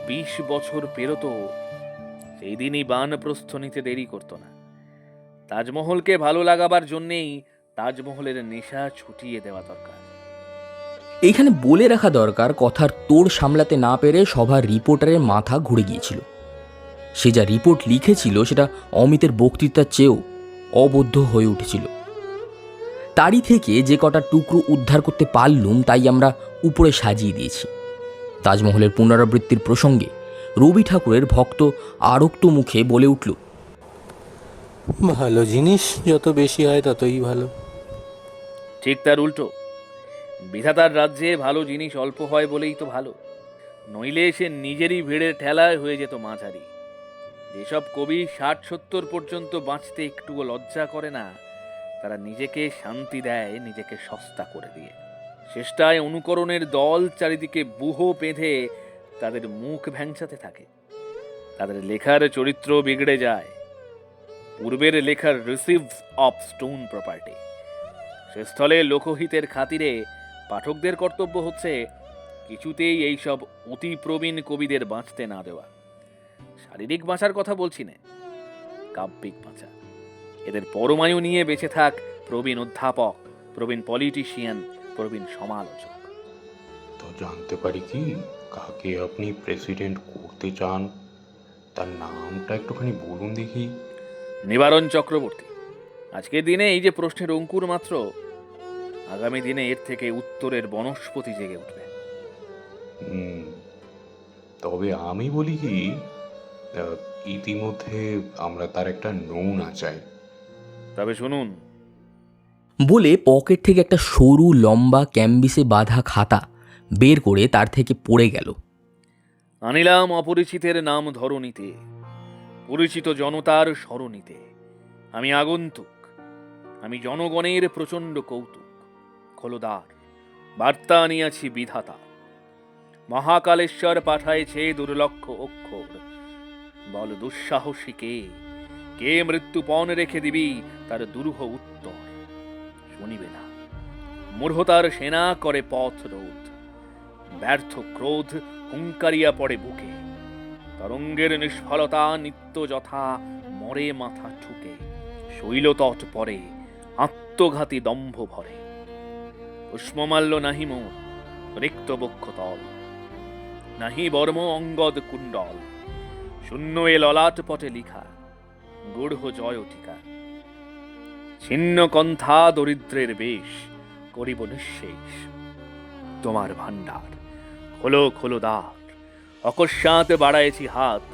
20 বছর পেরোতো, সেই দিনই বানপ্রস্থ নিতে দেরি করতো না। তাজমহলকে ভালো লাগাবার জন্যেই তাজমহলের নেশা ছুটিয়ে দেওয়া দরকার। এইখানে বলে রাখা দরকার, কথার তোড় সামলাতে না পেরে সভার রিপোর্টারের মাথা ঘুরে গিয়েছিল। সে যা রিপোর্ট লিখেছিল সেটা অমিতের বক্তৃতার চেয়েও অবদ্ধ হয়ে উঠেছিল। তারই থেকে যে কটা টুকরো উদ্ধার করতে পারলুম তাই আমরা উপরে সাজিয়ে দিয়েছি। তাজমহলের পুনরাবৃত্তির প্রসঙ্গে রবি ঠাকুরের ভক্ত আরক্ত মুখে বলে উঠল, ভালো জিনিস যত বেশি হয় ততই ভালো। ঠিক তার উল্টো, বিধাতার রাজ্যে ভালো জিনিস অল্প হয় বলেই তো ভালো, নইলে সে নিজেরই ভিড়ের ঠেলায় হয়ে যেত মাঝারি। যেসব কবি 60-70 পর্যন্ত বাঁচতে একটুও লজ্জা করে না, তারা নিজেকে শান্তি দেয় নিজেকে সস্তা করে দিয়ে। শেষটায় অনুকরণের দল চারিদিকে বুহ বেঁধে তাদের মুখ ভ্যাংচাতে থাকে। তাদের লেখার চরিত্র বিগড়ে যায়। পূর্বের লেখার রিসিভস অফ স্টোন প্রপার্টি। সে স্থলে লোকহিতের খাতিরে পাঠকদের কর্তব্য হচ্ছে কিছুতেই এইসব অতি প্রবীণ কবিদের বাঁচতে না দেওয়া। শারীরিক বাঁচার কথা বলছি না, কাব্যিক বাঁচা। এদের পরমায়ু নিয়ে বেঁচে থাক প্রবীণ অধ্যাপক, প্রবীণ পলিটিশিয়ান, প্রবীণ সমালোচক। তো জানতে পারি কি কাকে আপনি প্রেসিডেন্ট করতে চান? তার নামটা একটুখানি বলুন দেখি। নিবারণ চক্রবর্তী। আজকের দিনে এই যে প্রশ্নের অঙ্কুর মাত্র, আগামী দিনে এর থেকে উত্তরের বনস্পতি জেগে উঠবে। তবে আমি বলি কি, ইতিমধ্যে আমরা তার একটা নমুনা চাই। তবে শুনুন, বলে পকেট থেকে একটা সরু লম্বা ক্যাম্বিসে বাঁধা খাতা বের করে তার থেকে পড়ে গেল। আনিলাম অপরিচিতের নাম ধরণীতে, পরিচিত জনতার স্মরণীতে। আমি আগন্তুক, আমি জনগণের প্রচণ্ড কৌতুক। খোলদার, বার্তা আনিয়াছি বিধাতা। মহাকালেশ্বর পাঠাইছে দুর্লক্ষ অক্ষর। বল দুঃসাহসী কে, কে মৃত্যুপণ রেখে দিবি তার দুরূহ উত্তর। শুনিবে না, মূঢ়তার সেনা করে পথ রোধ। ব্যর্থ ক্রোধ হুঙ্কারিয়া পড়ে বুকে। তরঙ্গের নিষ্ফলতা নিত্য যথা মরে মাথা ঠুকে। শৈলতট পরে আত্মঘাতী দম্ভ ভরে। পুষ্পমাল্য নাহি মোর, রিক্ত বক্ষ তল। নাহি বর্ম অঙ্গদ কুণ্ডল। শূন্য এ ললাট পটে লিখা, গূঢ় জয় টিকা। ছিন্ন কন্থা দরিদ্রের বেশ, করিব নিঃশেষ। তোমার ভাণ্ডার খোলো খোলো দ্বার। অকস্মাৎ বাড়াইছি হাত,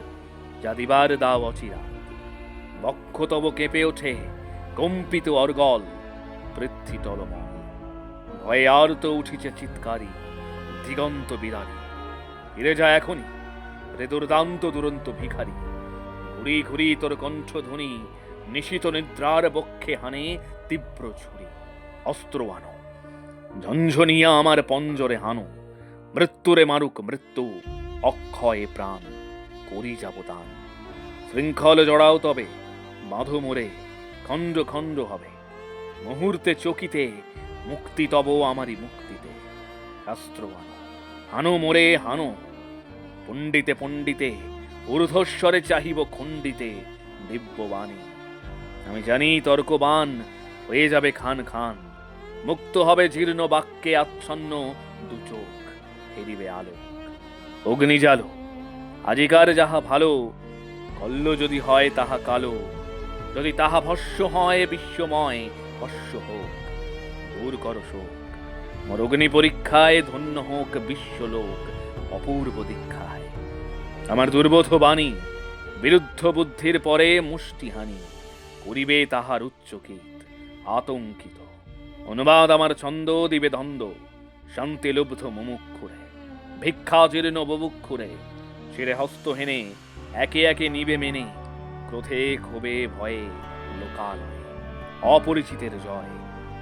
যা দিবার দাও অচিরাত। বক্ষ তব কেঁপে ওঠে, কম্পিত অর্গল। পৃথ্বী টলমল, ভয়ে আর তো উঠিছে চিৎকারি। দিগন্ত বিরারি, ফিরে যায় এখনই রে দুর্দান্ত দুরন্ত ভিখারি। ঘুরি ঘুরি তোর কণ্ঠধ্বনি, নিশিত নিদ্রার বক্ষে হানে তীব্র ছুরি। অস্ত্র আনো, ঝঞ্ঝনিয়া আমার পঞ্জরে হানো। মৃত্যুরে মারুক মৃত্যু, অক্ষয়ে প্রাণ করি যাব দান। শৃঙ্খল জড়াও তবে, বাঁধো মোরে, খণ্ড খণ্ড হবে। মুহূর্তে চকিতে, মুক্তি তব আমারই মুক্তিতে। শাস্ত্র আনো, হানো মোরে হানো। পণ্ডিতে পণ্ডিতে, ঊর্ধ্বস্বরে চাহিব খণ্ডিতে দিব্যবাণী। আমি জানি তর্কবান হয়ে যাবে খান খান। মুক্ত হবে জীর্ণ বাক্যে আচ্ছন্ন দু চোখ। ফেরিবে আলো, অগ্নি জালো। আজিকার যাহা ভালো, কল্ল যদি হয় তাহা কালো। যদি তাহা ভস্য হয় বিশ্বময়, ভস্য হোক। দূর কর শোক, মোর অগ্নি পরীক্ষায় ধন্য হোক বিশ্বলোক। অপূর্ব দীক্ষায় আমার দুর্বোধ বাণী, বিরুদ্ধ বুদ্ধির পরে মুষ্টিহানি। করিবে তাহার উচ্চকিত আতঙ্কিত। অনুবাদ আমার ছন্দ দিবে দ্বন্দ্ব, শান্তি লুব্ধ মুমুক্ষুরে। ভিক্ষা জীর্ণ বুভুক্ষুরে, শিরে হস্ত হেনে একে একে নিবে মেনে। ক্রোধে ক্ষোভে ভয়ে লোকালয়ে। অপরিচিতের জয়,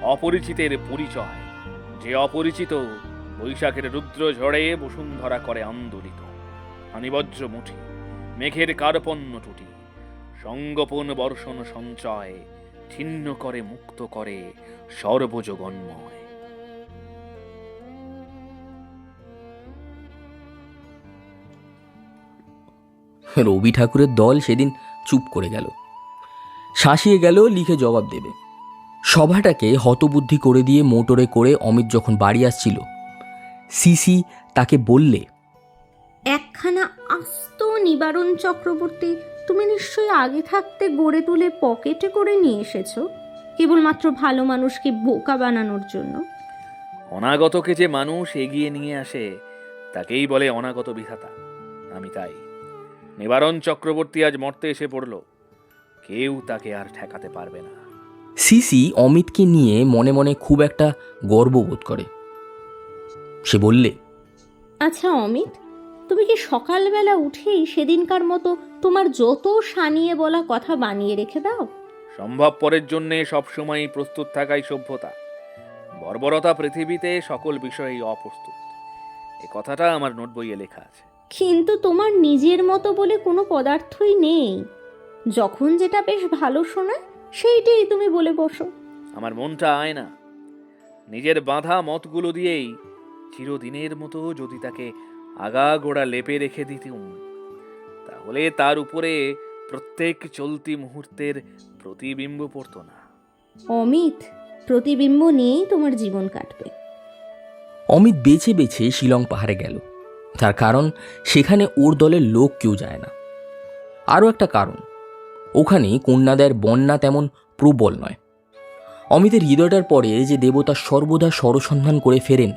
অপরিচিতের পরিচয়। যে অপরিচিত বৈশাখের রুদ্র ঝড়ে বসুন্ধরা করে আন্দোলিত। হানিবজ্র মুঠি, মেঘের কার্পণ্য টুটি। সঙ্গোপন বর্ষণ সঞ্চয়, ছিন্ন করে মুক্ত করে সর্বজগন্ময়। রবি ঠাকুরের দল সেদিন চুপ করে গেল, শাসিয়ে গেল লিখে জবাব দেবে। সভাটাকে হতবুদ্ধি করে দিয়ে মোটরে করে অমিত যখন বাড়ি আসছিল, সিসি তাকে বললে, একখানা আস্ত নিবারণ চক্রবর্তী তুমি নিশ্চয়ই আগে থাকতে গড়ে তুলে পকেটে করে নিয়ে এসেছো, কেবলমাত্র ভালো মানুষকে বোকা বানানোর জন্য। অনাগতকে যে মানুষ এগিয়ে নিয়ে আসে তাকেই বলে অনাগত বিধাতা। আমি তাই। নিবারণ চক্রবর্তী আজ মরতে এসে পড়ল, কেউ তাকে আর ঠেকাতে পারবে না। সিসি অমিতকে নিয়ে মনে মনে খুব একটা গর্ববোধ করে। সে বললে, আচ্ছা অমিত, তুমি কি সকালবেলা উঠেই সেদিনকার মতো তোমার যত সানিয়ে বলা কথা বানিয়ে রেখে দাও? সম্ভব পরের জন্যে সবসময় প্রস্তুত থাকাই সভ্যতা। বর্বরতা পৃথিবীতে সকল বিষয়েই অপ্রস্তুত। এ কথাটা আমার নোট বইয়ে লেখা আছে। কিন্তু তোমার নিজের মতো বলে কোনো পদার্থই নেই। যখন যেটা বেশ ভালো শোনায় সেইটাই তুমি বলে বসো। আমার মনটা আয়না। নিজের বাঁধা মতগুলো দিয়েই চিরদিনের মতো যদি তাকে আগাগোড়া লেপে রেখে দিতুম, তাহলে তার উপরে প্রত্যেক চলতি মুহূর্তের প্রতিবিম্ব পড়তো না। অমিত, প্রতিবিম্ব নিয়েই তোমার জীবন কাটবে। অমিত বেছে বেছে শিলং পাহাড়ে গেল। তার কারণ সেখানে ওর দলের লোক কেউ যায় না। আরও একটা কারণ, ওখানে কন্যাদের বন্যা তেমন প্রবল নয়। অমিতের হৃদয়টার পরে যে দেবতা সর্বদা সরসন্ধান করে ফেরেন,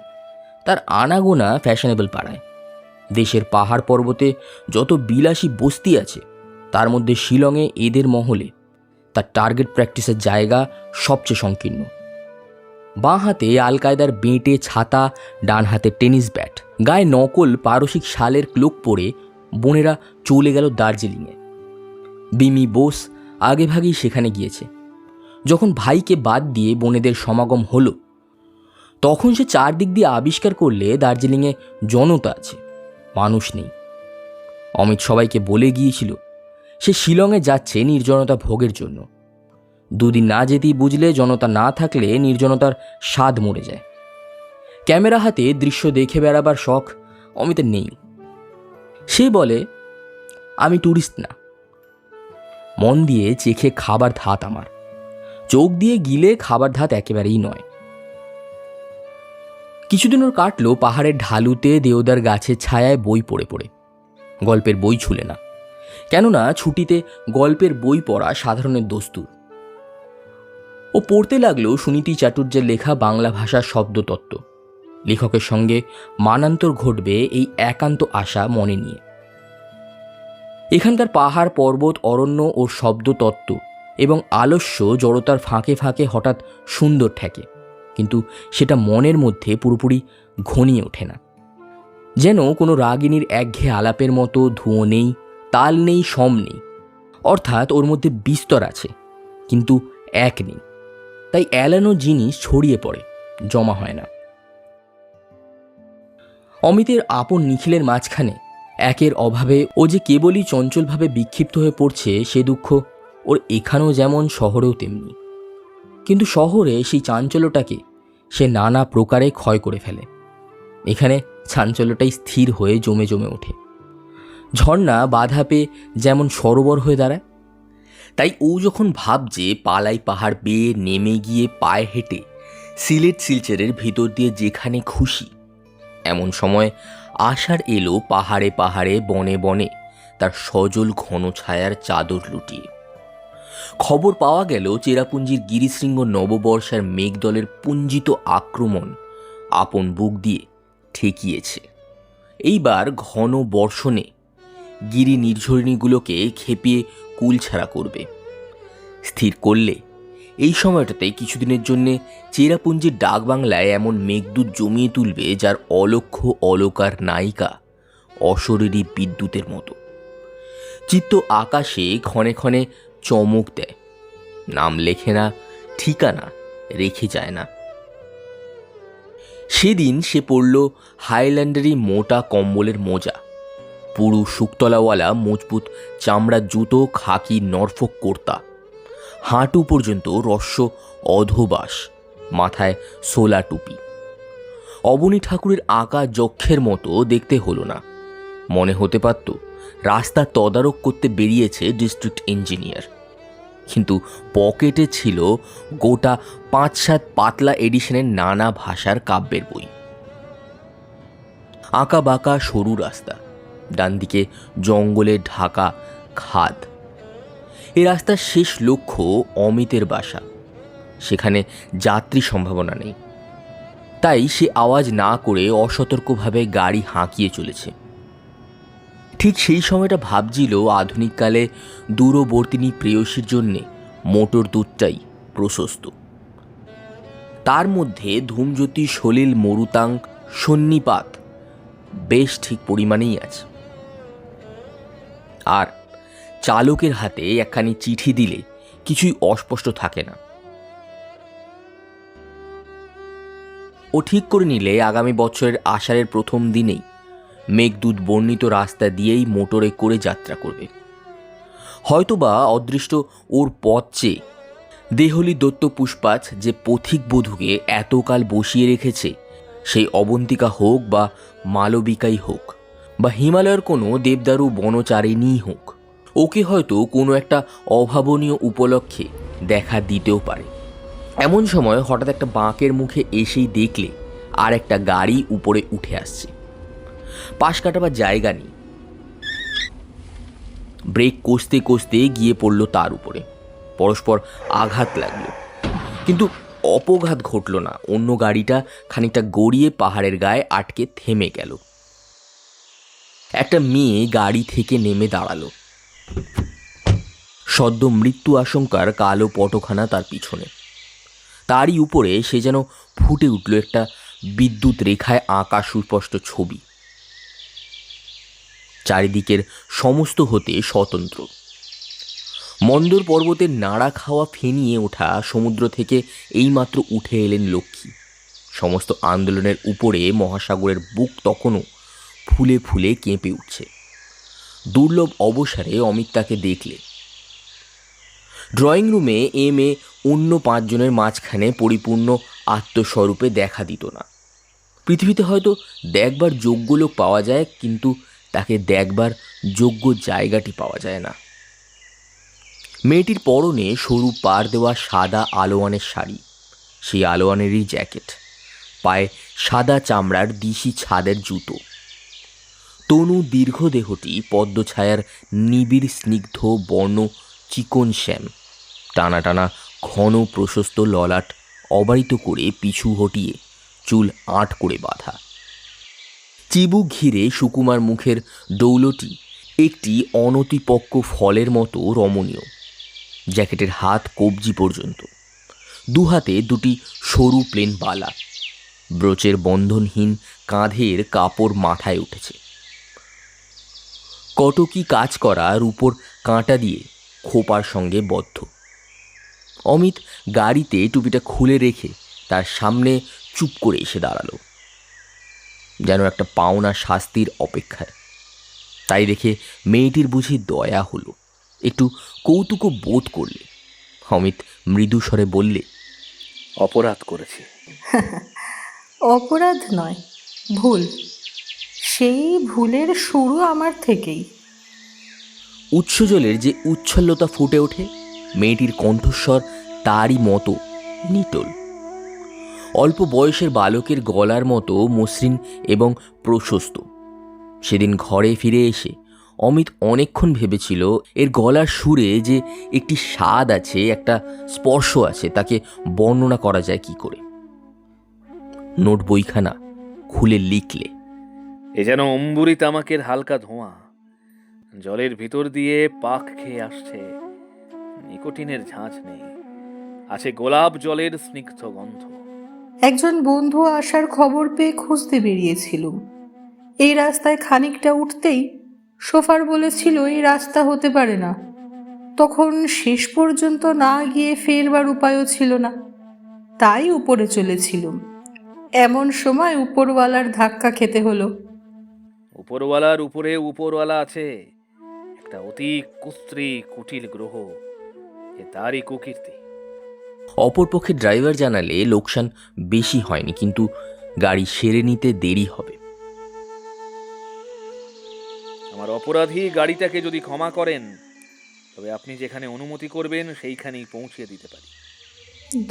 তার আনাগোনা ফ্যাশনেবল পাড়ায়। দেশের পাহাড় পর্বতে যত বিলাসী বস্তি আছে, তার মধ্যে শিলংয়ে এদের মহলে তার টার্গেট প্র্যাকটিসের জায়গা সবচেয়ে সংকীর্ণ। বাঁ হাতে আল কায়দার বেঁটে ছাতা, ডান হাতে টেনিস ব্যাট, গায়ে নকল পারসিক শালের ক্লোক পরে বোনেরা চলে গেল দার্জিলিংয়ে। বিমি বোস আগেভাগেই সেখানে গিয়েছে। যখন ভাইকে বাদ দিয়ে বোনেদের সমাগম হলো, তখন সে চারদিক দিয়ে আবিষ্কার করলে দার্জিলিংয়ে জনতা আছে, মানুষ নেই। অমিত সবাইকে বলে গিয়েছিল সে শিলংয়ে যাচ্ছে নির্জনতা ভোগের জন্য। দুদিন না যেতেই বুঝলে জনতা না থাকলে নির্জনতার স্বাদ মরে যায়। ক্যামেরা হাতে দৃশ্য দেখে বেড়াবার শখ অমিতের নেই। সে বলে, আমি ট্যুরিস্ট না। মন দিয়ে চেখে খাবার ধাত আমার, চোখ দিয়ে গিলে খাবার ধাত একেবারেই নয়। কিছুদিন ওর কাটলো পাহাড়ের ঢালুতে দেওদার গাছের ছায়ায় বই পড়ে পড়ে। গল্পের বই ছুলে না, কেননা ছুটিতে গল্পের বই পড়া সাধারণের দস্তুর। ও পড়তে লাগলো সুনীতি চাটুর্যের লেখা বাংলা ভাষার শব্দতত্ত্ব। লেখকের সঙ্গে মানান্তর ঘটবে এই একান্ত আশা মনে নিয়ে। এখানকার পাহাড়, পর্বত, অরণ্য ও শব্দতত্ত্ব এবং আলস্য জড়তার ফাঁকে ফাঁকে হঠাৎ সুন্দর ঠেকে, কিন্তু সেটা মনের মধ্যে পুরোপুরি ঘনিয়ে ওঠে না। যেন কোনো রাগিনীর একঘেয়ে আলাপের মতো ধুঁয়ো নেই, তাল নেই, সম নেই। অর্থাৎ ওর মধ্যে বিস্তর আছে, কিন্তু এক নেই। তাই এলানো জিনিস ছড়িয়ে পড়ে, জমা হয় না। অমিতের আপন নিখিলের মাঝখানে একের অভাবে ও যে কেবলই চঞ্চলভাবে বিক্ষিপ্ত হয়ে পড়ছে, সে দুঃখ ওর এখানেও যেমন শহরেও তেমনি। কিন্তু শহরে সেই চাঞ্চল্যটাকে সে নানা প্রকারে ক্ষয় করে ফেলে। এখানে চাঞ্চল্যটাই স্থির হয়ে জমে জমে ওঠে। ঝর্ণা বাধা পেয়ে যেমন সরোবর হয়ে দাঁড়ায়। তাই ও যখন ভাবছে পালাই পাহাড় বেয়ে নেমে গিয়ে পায়ে হেঁটে সিলেট শিলচরের ভিতর দিয়ে যেখানে খুশি, এমন সময় আষাঢ় এলো পাহাড়ে পাহাড়ে, বনে বনে তার সজল ঘন ছায়ার চাদর লুটিয়ে। খবর পাওয়া গেল চেরাপুঞ্জির গিরিশৃঙ্গ নববর্ষার মেঘদলের পুঞ্জিত আক্রমণ আপন বুক দিয়ে ঠেকিয়েছে। এইবার ঘন বর্ষণে গিরি নির্ঝরিণীগুলোকে খেপিয়ে কুলছাড়া করবে। স্থির করলে এই সময়টাতে কিছুদিনের জন্যে চেরাপুঞ্জির ডাকবাংলায় এমন মেঘদূত জমিয়ে তুলবে, যার অলক্ষ্য অলকার নায়িকা অশরীরী বিদ্যুতের মতো। চিত্ত আকাশে ক্ষণে ক্ষণে চমক দেয়, নাম লেখে না, ঠিকানা রেখে যায় না। সেদিন সে পড়ল হাইল্যান্ডারি মোটা কম্বলের মোজা, পুরু শুকতলাওয়ালা মজবুত চামড়ার জুতো, খাকি নরফক কুর্তা, হাঁটু পর্যন্ত রস্য অধোবাস, মাথায় সোলা টুপি। অবনী ঠাকুরের আঁকা যক্ষের মতো দেখতে হলো না, মনে হতে পারত রাস্তা তদারক করতে বেরিয়েছে ডিস্ট্রিক্ট ইঞ্জিনিয়ার। কিন্তু পকেটে ছিল গোটা 5-7 পাতলা এডিশনের নানা ভাষার কাব্যের বই। আঁকা বাঁকা সরু রাস্তা, ডান দিকে জঙ্গলে ঢাকা খাদ। এ রাস্তার শেষ লক্ষ্য অমিতের বাসা। সেখানে যাত্রী সম্ভাবনা নেই, তাই সে আওয়াজ না করে অসতর্কভাবে গাড়ি হাঁকিয়ে চলেছে। ঠিক সেই সময়টা ভাবছিল আধুনিককালে দূরবর্তিনী প্রেয়সীর জন্যে মোটর দুধটাই প্রশস্ত। তার মধ্যে ধূমজ্যোতি, সলিল, মরুতাং, সন্নিপাত বেশ ঠিক পরিমাণেই আছে। আর চালকের হাতে একখানি চিঠি দিলে কিছুই অস্পষ্ট থাকে না। ও ঠিক করে নিলে আগামী বছরের আষাঢ়ের প্রথম দিনেই মেঘদূত বর্ণিত রাস্তা দিয়েই মোটরে করে যাত্রা করবে। হয়তোবা অদৃষ্ট ওর পথ চেয়ে দেহলি দত্ত পুষ্পাচ যে পথিক বধূকে এতকাল বসিয়ে রেখেছে, সেই অবন্তিকা হোক বা মালবিকাই হোক বা হিমালয়ের কোনো দেবদারু বনচারিণী হোক, ওকে হয়তো কোনো একটা অভাবনীয় উপলক্ষে দেখা দিতেও পারে। এমন সময় হঠাৎ একটা বাঁকের মুখে এসেই দেখলে আর একটা গাড়ি উপরে উঠে আসছে। পাশ কাটাবার জায়গা নেই, ব্রেক কষতে কষতে গিয়ে পড়ল তার উপরে। পরস্পর আঘাত লাগলো, কিন্তু অপঘাত ঘটল না। অন্য গাড়িটা খানিকটা গড়িয়ে পাহাড়ের গায়ে আটকে থেমে গেল। একটা মেয়ে গাড়ি থেকে নেমে দাঁড়ালো, সদ্য মৃত্যু আশঙ্কার কালো পটখানা তার পিছনে। তারই উপরে সে যেন ফুটে উঠল একটা বিদ্যুৎ রেখায় আঁকা সুস্পষ্ট ছবি। চারিদিকের সমস্ত হতে স্বতন্ত্র। মন্দর পর্বতের নাড়া খাওয়া ফেনিয়ে ওঠা সমুদ্র থেকে এইমাত্র উঠে এলেন লক্ষ্মী। সমস্ত আন্দোলনের উপরে মহাসাগরের বুক তখনও ফুলে ফুলে কেঁপে উঠছে। দুর্লভ অবসরে অমিত তাকে দেখলে। ড্রয়িং রুমে এ অন্য 5 জনের মাঝখানে পরিপূর্ণ আত্মস্বরূপে দেখা দিত না। পৃথিবীতে হয়তো দেখবার যোগ্য লোক পাওয়া যায়, কিন্তু তাকে দেখবার যোগ্য জায়গাটি পাওয়া যায় না। মেয়েটির পরনে সরু পাড় দেওয়া সাদা আলোয়ানের শাড়ি, সেই আলোয়ানেরই জ্যাকেট, পায়ে সাদা চামড়ার দিশি ছাদের জুতো। তনু দীর্ঘ দেহটি পদ্মছায়ার নিবিড় স্নিগ্ধ বর্ণ চিকন শ্যাম, টানা টানা ঘন প্রশস্ত ললাট অবারিত করে পিছু হটিয়ে চুল আঁট করে বাঁধা। চিবুক ঘিরে সুকুমার মুখের ডৌলটি একটি অনতিপক্ক ফলের মতো রমণীয়। জ্যাকেটের হাত কবজি পর্যন্ত, দুহাতে দুটি সরু প্লেন বালা, ব্রোচের বন্ধনহীন কাঁধের কাপড় মাথায় উঠেছে। কটকি কাজ করা রূপোর কাঁটা দিয়ে খোপার সঙ্গে বদ্ধ। অমিত গাড়িতে টুপিটা খুলে রেখে তার সামনে চুপ করে এসে দাঁড়ালো, যেন একটা পাওনা শাস্তির অপেক্ষায়। তাই দেখে মেয়েটির বুঝি দয়া হলো, একটু কৌতুকও বোধ করলে। অমিত মৃদু স্বরে বললে, অপরাধ করেছি। অপরাধ নয়, ভুল। সেই ভুলের শুরু আমার থেকেই। উচ্ছজলের যে উচ্ছল্লতা ফুটে ওঠে, মেয়েটির কণ্ঠস্বর তারই মতো নিটোল। অল্প বয়সের বালকের গলার মতো মসৃণ এবং প্রশস্ত। সেদিন ঘরে ফিরে এসে অমিত অনেকক্ষণ ভেবেছিল এর গলার সুরে যে একটি স্বাদ আছে, একটা স্পর্শ আছে, তাকে বর্ণনা করা যায় কি করে। নোট বইখানা খুলে লিখলে, এ যেন অম্বুরি তামাকের হালকা ধোঁয়া, জলের ভিতর দিয়ে পাক খেয়ে আসছে। নিকোটিনের ঝাঁঝ নেই, আছে গোলাপ জলের স্নিগ্ধ গন্ধ। একজন বন্ধু আসার খবর পেয়ে খুঁজতে বেরিয়েছিলুম। এই রাস্তায় খানিকটা উঠতেই সোফার বলেছিল এই রাস্তা হতে পারে না। তখন শেষ পর্যন্ত না গিয়ে ফেরবার উপায়ও ছিল না, তাই উপরে চলেছিলুম। এমন সময় উপরওয়ালার ধাক্কা খেতে হলো। উপরওয়ালার উপরে উপরওয়ালা আছে, একটা অতি কুস্ত্রী কুটিল গ্রহ, এ তারই কুকীর্তি। অপরপক্ষে ড্রাইভার জানালে লোকসান বেশি হয়নি, কিন্তু গাড়ি সেরে নিতে দেরি হবে। আমার অপরাধী গাড়িটাকে যদি ক্ষমা করেন, তবে আপনি যেখানে অনুমতি করবেন সেইখানেই পৌঁছিয়ে দিতে পারি।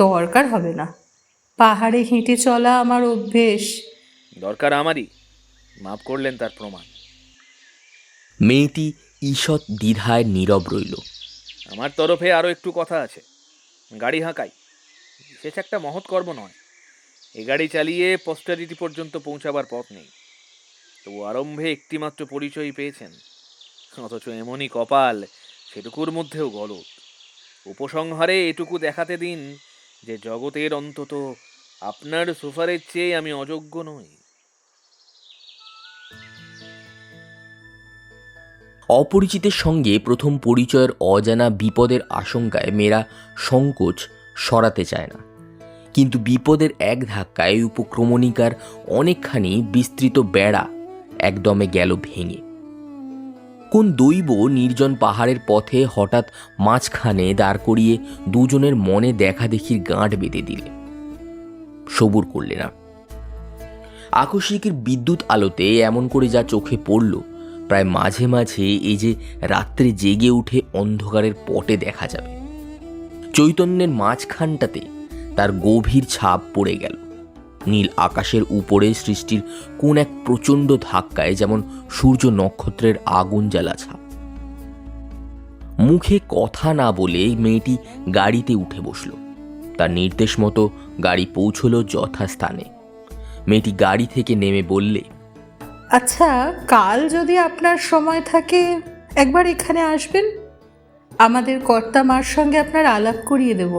দরকার হবে না, পাহাড়ে হেঁটে চলা আমার অভ্যেস। দরকার আমারই, মাফ করলেন তার প্রমাণ। মেয়েটি ঈষৎ দ্বিধায় নীরব রইল। আমার তরফে আরও একটু কথা আছে। গাড়ি হাঁকাই, বিশেষ একটা মহৎ কর্ম নয়। এ গাড়ি চালিয়ে পোস্টারিটি পর্যন্ত পৌঁছাবার পথ নেই, তবু আরম্ভে একটিমাত্র পরিচয় পেয়েছেন। অথচ এমনই কপাল, সেটুকুর মধ্যেও গলদ। উপসংহারে এটুকু দেখাতে দিন যে জগতের অন্তত আপনার সুফারের চেয়ে আমি অযোগ্য নই। অপরিচিতের সঙ্গে প্রথম পরিচয়ের অজানা বিপদের আশঙ্কায় মেয়েরা সংকোচ সরাতে চায় না, কিন্তু বিপদের এক ধাক্কায় উপক্রমণিকার অনেকখানি বিস্তৃত বেড়া একদমে গেল ভেঙে। কোন দৈব নির্জন পাহাড়ের পথে হঠাৎ মাঝখানে দাঁড় করিয়ে দুজনের মনে দেখা দেখির গাঁট বেঁধে দিলে। সবুর করলে না। আকস্মিকের বিদ্যুৎ আলোতে এমন করে যা চোখে পড়ল, প্রায় মাঝে মাঝে এই যে রাত্রে জেগে উঠে অন্ধকারের পটে দেখা যাবে। চৈতন্যের মাঝখানটাতে তার গভীর ছাপ পড়ে গেল। নীল আকাশের উপরে সৃষ্টির কোন এক প্রচণ্ড ধাক্কায়, যেমন সূর্য নক্ষত্রের আগুন জ্বালা ছাপ। মুখে কথা না বলে মেয়েটি গাড়িতে উঠে বসল। তার নির্দেশ মতো গাড়ি পৌঁছল যথাস্থানে। মেয়েটি গাড়ি থেকে নেমে বললে, আচ্ছা, কাল যদি আপনার সময় থাকে একবার এখানে আসবেন, আমাদের কর্তা মার সঙ্গে আপনার আলাপ করিয়ে দেব।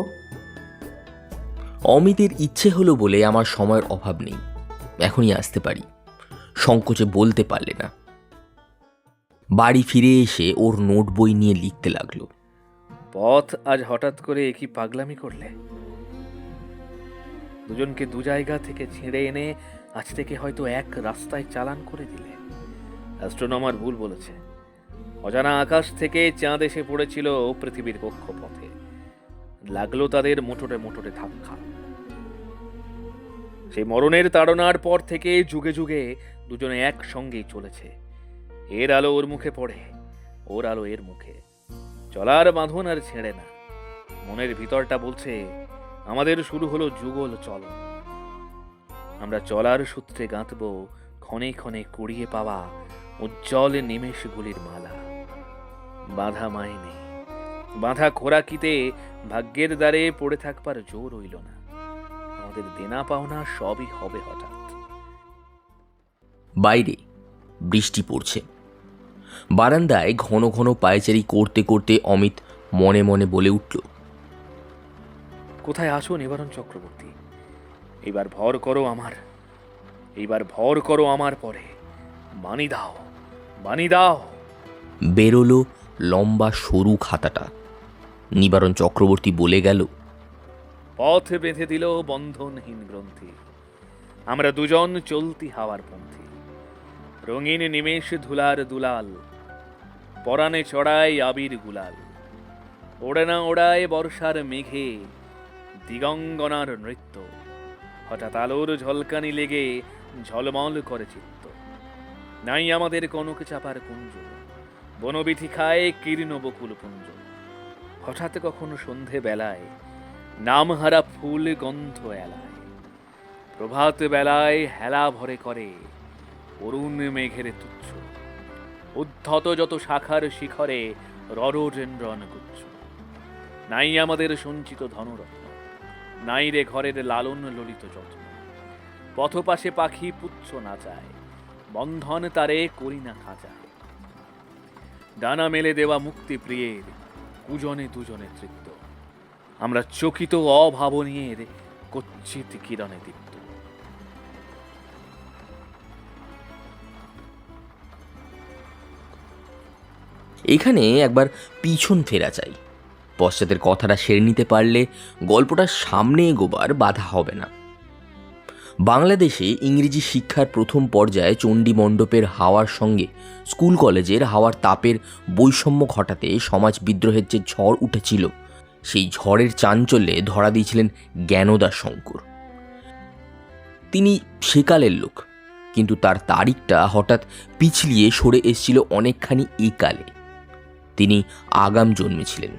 অমিতের ইচ্ছে হলো বলে আমার সময়ের অভাব নেই, এখনই আসতে পারি। সংকোচে বলতে পারলে না। বাড়ি ফিরে এসে ওর নোট বই নিয়ে লিখতে লাগলো। পথ আজ হঠাৎ করে কি পাগলামি করলে? দুজনকে দু জায়গা থেকে ছিঁড়ে এনে আজ থেকে হয়তো এক রাস্তায় চালান করে দিলে। অ্যাস্ট্রোনমার ভুল বলেছে। অজানা আকাশ থেকে চাঁদ এসে পড়েছিল পৃথিবীর কক্ষপথে। লাগলো তাদের মোটরে মোটরে ধাক্কা। সেই মরণের তাড়নার পর থেকে যুগে যুগে দুজনে একসঙ্গেই চলেছে। এর আলো ওর মুখে পড়ে, ওর আলো এর মুখে। চলার বাঁধন আর ছেড়ে না। মনের ভিতরটা বলছে আমাদের শুরু হলো যুগল চলন। আমরা চলার সূত্রে গাঁথব ক্ষণে ক্ষণে কুড়িয়ে পাওয়া উজ্জ্বল নিমেষগুলির মালা। বাঁধা মাইনে, বাঁধা খোরাকিতে ভাগ্যের দ্বারে পড়ে থাকবার জোর রইল না। আমাদের দেনা পাওনা সবই হবে হঠাৎ। বাইরে বৃষ্টি পড়ছে। বারান্দায় ঘন ঘন পায়চারি করতে করতে অমিত মনে মনে বলে উঠল, কোথায় আসো নিবারণ চক্রবর্তী? এইবার ভর করো আমার, এইবার ভর করো আমার পরে। বাণী দাও, বাণী দাও। বেরোলো লম্বা সরু খাতাটা। নিবারণ চক্রবর্তী বলে গেল, পথ বেঁধে দিল বন্ধনহীন গ্রন্থি। আমরা দুজন চলতি হাওয়ার পন্থী। রঙিন নিমেষ ধুলার দুলাল, পরাণে চড়ায় আবির গুলাল। ওড়ে না ওড়ায় বর্ষার মেঘে দিগঙ্গনার নৃত্য। হঠাৎ আলোর ঝলকানি লেগে ঝলমল করে চিত্ত। নাই আমাদের কনক চাপার কুঞ্জ, বনবিথি খায় কীর্ণ বকুল পুঞ্জ। হঠাৎ কখনো সন্ধে বেলায় নামহারা ফুল গন্ধ এলায়। প্রভাত বেলায় হেলা ভরে করে অরুণ মেঘের তুচ্ছ। উদ্ধত যত শাখার শিখরে রডোডেন্ড্রন গুচ্ছ। নাই আমাদের সঞ্চিত ধনরত্ন, নাই রে ঘরের লালন ললিত যত্ন। পথপাশে পাখি পুচ্ছ নাচায়, বন্ধন তারে করি না খাঁচায়। ডানা মেলে দেওয়া মুক্তি প্রিয়ের কুজনে দুজনে তৃপ্ত। আমরা চকিত অভাবনীয়ের কচ্ছিত কিরণে দীপ্ত। এখানে একবার পিছন ফেরা চাই। পশ্চাতের কথাটা সেরে নিতে পারলে গল্পটা সামনে এগোবার বাধা হবে না। বাংলাদেশে ইংরেজি শিক্ষার প্রথম পর্যায়ে চণ্ডী মণ্ডপের হাওয়ার সঙ্গে স্কুল কলেজের হাওয়ার তাপের বৈষম্য ঘটাতে সমাজ বিদ্রোহের যে ঝড় উঠেছিল, সেই ঝড়ের চাঞ্চল্যে ধরা দিয়েছিলেন জ্ঞানদা শঙ্কর। তিনি সেকালের লোক, কিন্তু তার তারিখটা হঠাৎ পিছলিয়ে সরে এসেছিল অনেকখানি একালে। তিনি আগাম জন্মেছিলেন।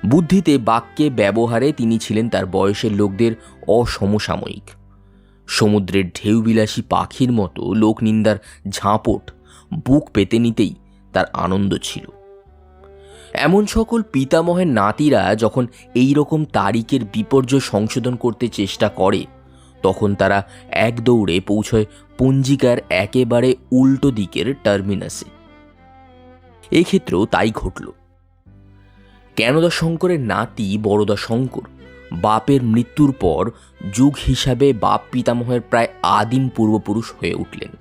বুদ্ধিতে, বাক্যে, ব্যবহারে তিনি ছিলেন তার বয়সের লোকদের অসমসাময়িক। সমুদ্রের ঢেউবিলাসী পাখির মতো লোকনিন্দার ঝাঁপট বুক পেতে নিতেই তার আনন্দ ছিল। এমন সকল পিতামহের নাতিরা যখন এই রকম তারিখের বিপর্যয় সংশোধন করতে চেষ্টা করে, তখন তারা এক দৌড়ে পৌঁছয় পঞ্জিকার একেবারে উল্টো দিকের টার্মিনাসে। এক্ষেত্রেও তাই ঘটল। জ্ঞানদা শঙ্করের নাতি বড়দা শঙ্কর বাপের মৃত্যুর পর যুগ হিসাবে বাপ পিতামহের প্রায় আদিম পূর্বপুরুষ হয়ে উঠলেন।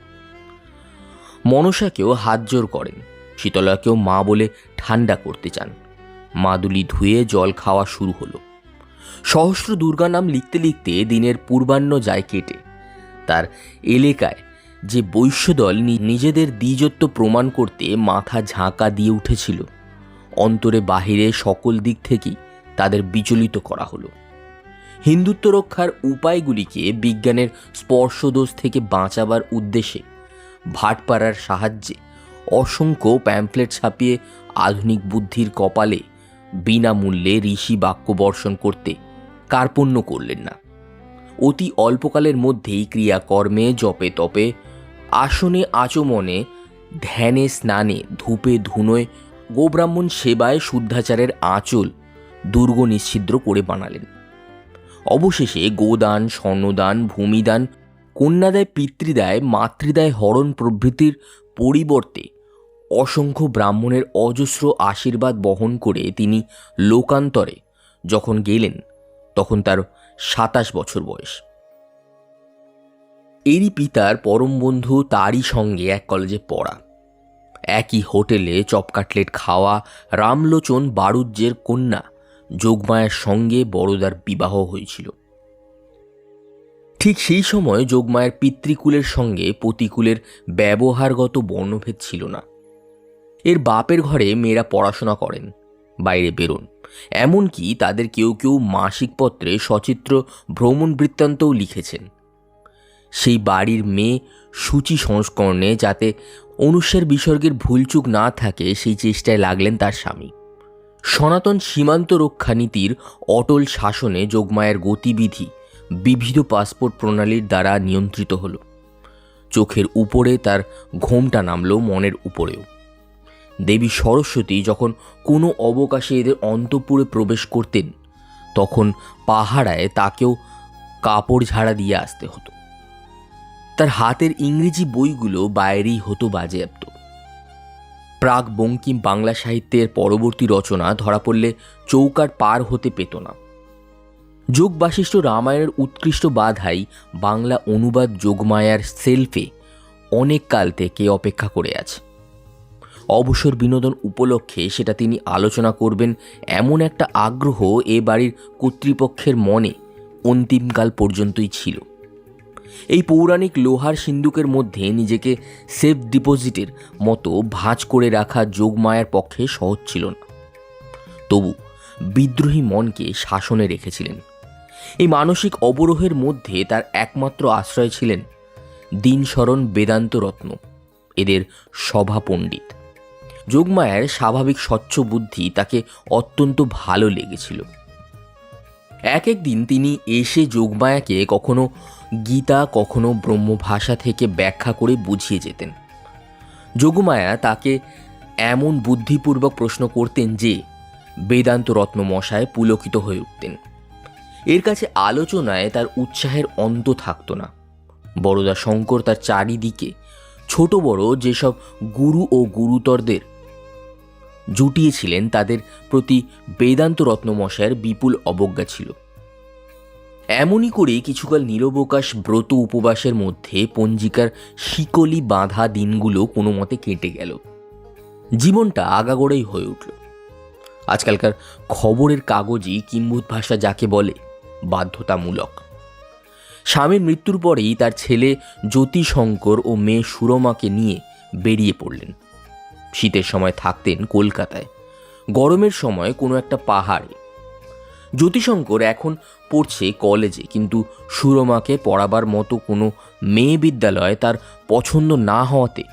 মনসাকেও হাত জোর করেন, শীতলাকেও মা বলে ঠান্ডা করতে চান। মাদুলি ধুয়ে জল খাওয়া শুরু হলো। সহস্র দুর্গা নাম লিখতে লিখতে দিনের পূর্বাহ্ন যায় কেটে। তার এলাকায় যে বৈশ্যদল নিজেদের দ্বিজত্ব প্রমাণ করতে মাথা ঝাঁকা দিয়ে উঠেছিল, অন্তরে বাহিরে সকল দিক থেকেই তাদের বিচলিত করা হলো। হিন্দুত্ব রক্ষার উপায়গুলিকে বিজ্ঞানের স্পর্শদোষ থেকে বাঁচাবার উদ্দেশ্যে ভাটপাড়ার সাহায্যে অসংখ্য প্যাম্পলেট ছাপিয়ে আধুনিক বুদ্ধির কপালে বিনামূল্যে ঋষি বাক্য বর্ষণ করতে কার্পণ্য করলেন না। অতি অল্পকালের মধ্যেই ক্রিয়াকর্মে, জপে তপে, আসনে আচমনে, ধ্যানে স্নানে, ধূপে ধুনোয়, গোব্রাহ্মণ সেবায় শুদ্ধাচারের আঁচল দুর্গ নিশ্ছিদ্র করে বানালেন। অবশেষে গোদান, স্বর্ণদান, ভূমিদান, কন্যাদায়, পিতৃদায়, মাতৃদায় হরণ প্রভৃতির পরিবর্তে অসংখ্য ব্রাহ্মণের অজস্র আশীর্বাদ বহন করে তিনি লোকান্তরে যখন গেলেন, তখন তার 27 বছর বয়স। এরই পিতার পরম বন্ধু, তারই সঙ্গে এক কলেজে পড়া, একই হোটেলে চপ কাটলেট খাওয়া রামলোচন বাড়ুজ্যের কন্যা যোগমায়ার সঙ্গে বড়দার বিবাহ হয়েছিল। ঠিক সেই সময় যোগমায়ের পিতৃকুলের সঙ্গে পতিকুলের ব্যবহারগত বর্ণভেদ ছিল না। এর বাপের ঘরে মেয়েরা পড়াশোনা করেন, বাইরে বেরোন, এমনকি তাদের কেউ কেউ মাসিক পত্রে সচিত্র ভ্রমণ বৃত্তান্তও লিখেছেন। সেই বাড়ির মেয়ে সূচি সংস্করণে যাতে অনুসার বিসর্গের ভুলচুক না থাকে সেই চেষ্টায় লাগলেন তার স্বামী। সনাতন সীমান্ত রক্ষা নীতির অটল শাসনে যোগমায়ের গতিবিধি বিবিধ পাসপোর্ট প্রণালীর দ্বারা নিয়ন্ত্রিত হল। চোখের উপরে তার ঘোমটা নামল, মনের উপরেও। দেবী সরস্বতী যখন কোনো অবকাশে এদের অন্তঃপুরে প্রবেশ করতেন, তখন পাহারায় তাকেও কাপড় ঝাড়া দিয়ে আসতে হতো। তার হাতের ইংরেজি বইগুলো বাইরেই হতো বাজেয়াপ্ত। প্রাক বঙ্কিম বাংলা সাহিত্যের পরবর্তী রচনা ধরা পড়লে চৌকাঠ পার হতে পেত না। যোগ বাশিষ্ঠ রামায়ণের উৎকৃষ্ট বাধাই বাংলা অনুবাদ যোগমায়ার সেলফে অনেক কাল থেকে অপেক্ষা করে আছে। অবসর বিনোদন উপলক্ষে সেটা তিনি আলোচনা করবেন এমন একটা আগ্রহ এ বাড়ির কর্তৃপক্ষের মনে অন্তিমকাল পর্যন্তই ছিল। এই পৌরাণিক লোহার সিন্দুকের মধ্যে নিজেকে সেফ ডিপোজিটের মতো ভাঁজ করে রাখা যোগমায়ার পক্ষে সহজ ছিল না। তবু বিদ্রোহী মনকে শাসনে রেখেছিলেন। এই মানসিক অবরোহের মধ্যে তার একমাত্র আশ্রয় ছিলেন দীনশরণ বেদান্ত রত্ন, এদের সভা পণ্ডিত। যোগমায়ার স্বাভাবিক স্বচ্ছ বুদ্ধি তাকে অত্যন্ত ভালো লেগেছিল। এক একদিন তিনি এসে যোগমায়াকে কখনো গীতা, কখনো ব্রহ্মভাষা থেকে ব্যাখ্যা করে বুঝিয়ে যেতেন। যোগমায়া তাকে এমন বুদ্ধিপূর্বক প্রশ্ন করতেন যে বেদান্ত রত্ন মশায় পুলকিত হয়ে উঠতেন। এর কাছে আলোচনায় তার উৎসাহের অন্ত থাকত না। বড়দা শঙ্কর তার চারিদিকে ছোট বড় যেসব গুরু ও গুরুতরদের জুটিয়েছিলেন, তাদের প্রতি বেদান্ত রত্নমশায়ের বিপুল অবজ্ঞা ছিল। এমনই করে কিছুকাল নীরবকাশ ব্রত উপবাসের মধ্যে পঞ্জিকার শিকলি বাঁধা দিনগুলো কোনো মতে কেটে গেল। জীবনটা আগাগোড়াই হয়ে উঠল। আজকালকার খবরের কাগজই কিম্ভূত ভাষা যাকে বলে, বাধ্যতামূলক। স্বামীর মৃত্যুর পরেই তার ছেলে জ্যোতিশঙ্কর ও মেয়ে সুরমাকে নিয়ে বেরিয়ে পড়লেন। শীতের সময় থাকতেন কলকাতায়, গরমের সময় কোনো একটা পাহাড়ে। জ্যোতিশঙ্কর এখন পড়ছে কলেজে, কিন্তু সুরমাকে পড়াবার মতো কোনো মেয়ে বিদ্যালয় তার পছন্দ না হওয়াতে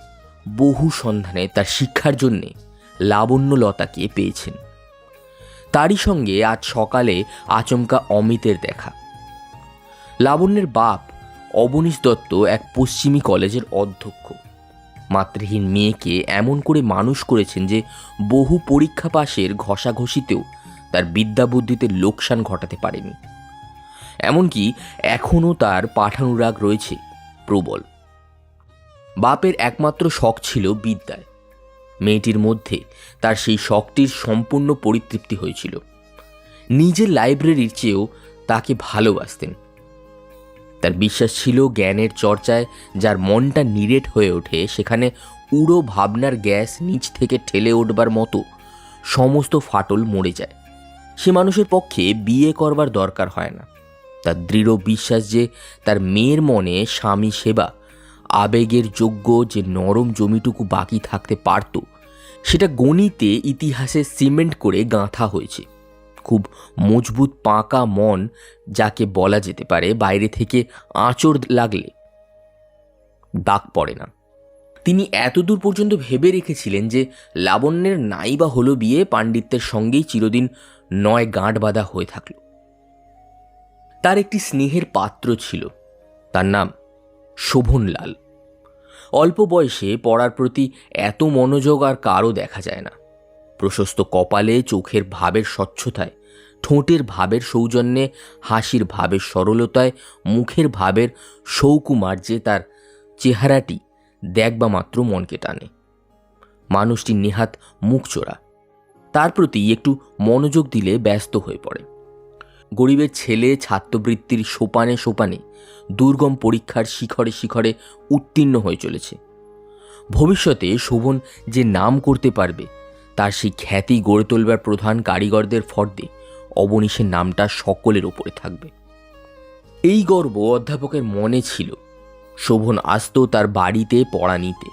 বহু সন্ধানে তার শিক্ষার জন্যে লাবণ্যলতাকে পেয়েছেন। তারই সঙ্গে আজ সকালে আচমকা অমিতের দেখা। লাবণ্যের বাপ অবনীশ দত্ত এক পশ্চিমী কলেজের অধ্যক্ষ। মাতৃহীন মেয়েকে এমন করে মানুষ করেছেন যে বহু পরীক্ষা পাশের ঘষাঘষিতেও তার বিদ্যা বুদ্ধিতে লোকসান ঘটাতে পারেনি। এমনকি এখনও তার পাঠানুরাগ রয়েছে প্রবল। বাপের একমাত্র শখ ছিল বিদ্যায়। মেয়েটির মধ্যে তার সেই শখটির সম্পূর্ণ পরিতৃপ্তি হয়েছিল। নিজের লাইব্রেরির চেয়েও তাকে ভালোবাসতেন। তার বিশ্বাস ছিল জ্ঞানের চর্চায় যার মনটা নিরেট হয়ে ওঠে, সেখানে উড়ো ভাবনার গ্যাস নিচ থেকে ঠেলে উঠবার মতো সমস্ত ফাটল মরে যায়। সে মানুষের পক্ষে বিয়ে করবার দরকার হয় না। তার দৃঢ় বিশ্বাস যে তার মেয়ের মনে স্বামী সেবা আবেগের যোগ্য যে নরম জমিটুকু বাকি থাকতে পারত, সেটা গণিতে ইতিহাসে সিমেন্ট করে গাঁথা হয়েছে। খুব মজবুত পাকা মন যাকে বলা যেতে পারে, বাইরে থেকে আঁচড় লাগলে দাগ পড়ে না। তিনি এতদূর পর্যন্ত ভেবে রেখেছিলেন যে লাবণ্যের নাই বা হলো বিয়ে, পাণ্ডিত্যের সঙ্গেই চিরদিন নয় গাঁট বাঁধা হয়ে থাকল। তার একটি স্নেহের পাত্র ছিল, তার নাম শোভনলাল। অল্প বয়সে পড়ার প্রতি এত মনোযোগ আর কারও দেখা যায় না। প্রশস্ত কপালে, চোখের ভাবের স্বচ্ছতায়, ঠোঁটের ভাবের সৌজন্যে, হাসির ভাবের সরলতায়, মুখের ভাবের সৌকুমার্যে তার চেহারাটি দেখবা মাত্র মনকে টানে। মানুষটি নেহাত মুখচোরা, তার প্রতি একটু মনোযোগ দিলে ব্যস্ত হয়ে পড়ে। গরিবের ছেলে ছাত্রবৃত্তির সোপানে সোপানে দুর্গম পরীক্ষার শিখরে শিখরে উত্তীর্ণ হয়ে চলেছে। ভবিষ্যতে শোভন যে নাম করতে পারবে তার সেই খ্যাতি গড়ে তোলবার প্রধান কারিগরদের ফর্দে অবনীশের নামটা সকলের ওপরে থাকবে। এই গর্ব অধ্যাপকের মনে ছিল। শোভন আসতো তার বাড়িতে পড়া নিতে,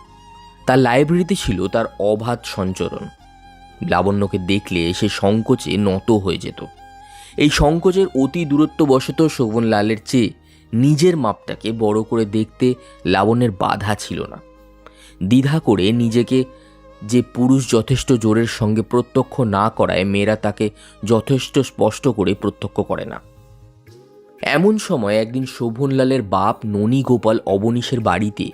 তার লাইব্রেরিতে ছিল তার অবাধ সঞ্চরণ। লাবণ্যকে দেখলে সে সংকোচে নত হয়ে যেত। এই সংকোচের অতি দূরত্ববশত শোভনলালের চেয়ে নিজের মাপটাকে বড় করে দেখতে লাবণ্যের বাধা ছিল না। দ্বিধা করে নিজেকে যে পুরুষ যথেষ্ট জোরের সঙ্গে প্রত্যক্ষ না করায় মেয়েরা তাকে যথেষ্ট স্পষ্ট করে প্রত্যক্ষ করে না। এমন সময় একদিন শোভনলালের বাপ ননী গোপাল অবনীশের বাড়িতে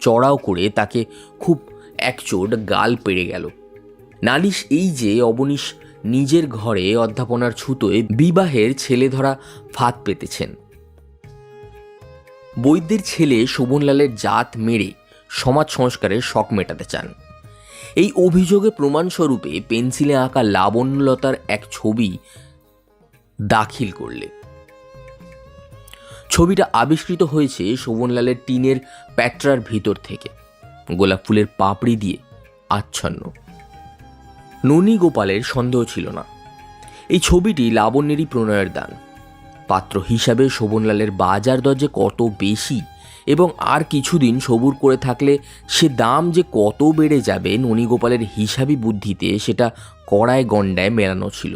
চড়াও করে তাকে খুব একচোট গাল পেড়ে গেল। নালিশ এই যে অবনীশ নিজের ঘরে অধ্যাপনার ছুতোয় বিবাহের ছেলে ধরা ফাঁদ পেতেছেন। বৈদ্যের ছেলে শোভনলালের জাত মেরে সমাজ সংস্কারের শখ মেটাতে চান। এই অভিযোগে প্রমাণস্বরূপে পেন্সিলে আঁকা লাবণ্যলতার এক ছবি দাখিল করলে। ছবিটা আবিষ্কৃত হয়েছে শোভনলালের টিনের প্যাট্রার ভিতর থেকে, গোলাপ ফুলের পাপড়ি দিয়ে আচ্ছন্ন। ননী গোপালের সন্দেহ ছিল না, এই ছবিটি লাবণ্যেরই প্রণয়ের দান। পাত্র হিসাবে শোভনলালের বাজার দর যে কত বেশি এবং আর কিছুদিন সবুর করে থাকলে সে দাম যে কত বেড়ে যাবে ননী গোপালের হিসাবি বুদ্ধিতে সেটা কড়ায় গণ্ডায় মেলানো ছিল।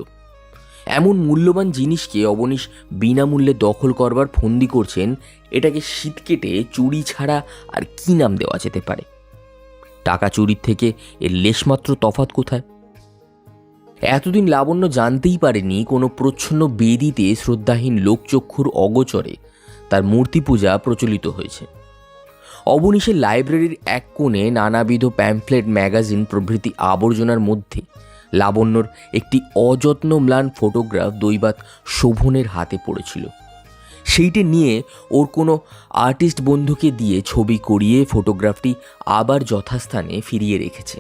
এমন মূল্যবান জিনিসকে অবনীশ বিনামূল্যে দখল করবার ফন্দি করছেন, এটাকে শীত কেটে চুরি ছাড়া আর কি নাম দেওয়া যেতে পারে? টাকা চুরির থেকে এর লেশমাত্র তফাৎ কোথায়? এতদিন লাবণ্য জানতেই পারেনি কোনো প্রচ্ছন্ন বেদিতে শ্রদ্ধাহীন লোকচক্ষুর অগোচরে তার মূর্তি পূজা প্রচলিত হয়েছে। অবনীশের লাইব্রেরির এক কোণে নানাবিধ প্যাম্পলেট, ম্যাগাজিন প্রভৃতি আবর্জনার মধ্যে লাবণ্যর একটি অযত্ন ম্লান ফটোগ্রাফ দৈবাত শোভনের হাতে পড়েছিল। সেইটি নিয়ে ওর কোনো আর্টিস্ট বন্ধুকে দিয়ে ছবি করিয়ে ফটোগ্রাফটি আবার যথাস্থানে ফিরিয়ে রেখেছে।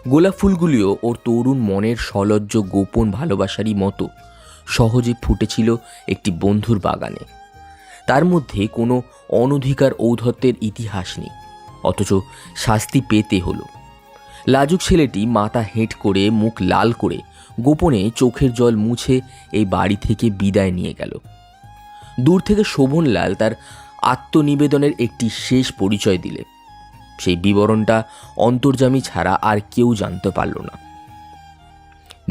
গোলাপ ফুলগুলিও ওর তরুণ মনের সলজ্জ গোপন ভালোবাসারই মতো সহজে ফুটেছিল একটি বন্ধুর বাগানে। তার মধ্যে কোনো অনধিকার ঔদ্ধত্যের ইতিহাস নেই, অথচ শাস্তি পেতে হলো। লাজুক ছেলেটি মাথা হেঁট করে মুখ লাল করে গোপনে চোখের জল মুছে এই বাড়ি থেকে বিদায় নিয়ে গেল। দূর থেকে শোভনলাল তার আত্মনিবেদনের একটি শেষ পরিচয় দিলে। সেই বিবরণটা অন্তর্যামী ছাড়া আর কেউ জানতে পারল না।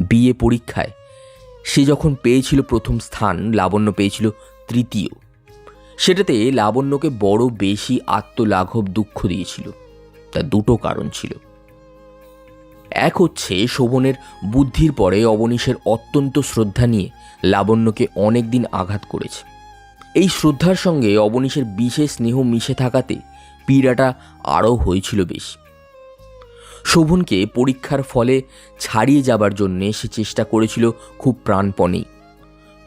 বিএ পরীক্ষায় সে যখন পেয়েছিল প্রথম স্থান, লাবণ্য পেয়েছিল তৃতীয়। সেটাতে লাবণ্যকে বড় বেশি আত্মলাঘব দুঃখ দিয়েছিল। তার দুটো কারণ ছিল। এক হচ্ছে শোভনের বুদ্ধির পরে অবনীশের অত্যন্ত শ্রদ্ধা নিয়ে লাবণ্যকে অনেক দিন আঘাত করেছে। এই শ্রদ্ধার সঙ্গে অবনীশের বিশেষ স্নেহ মিশে থাকাতে পীড়াটা আরও হয়েছিল বেশি। শোভনকে পরীক্ষার ফলে ছাড়িয়ে যাবার জন্যে সে চেষ্টা করেছিল খুব প্রাণপণেই।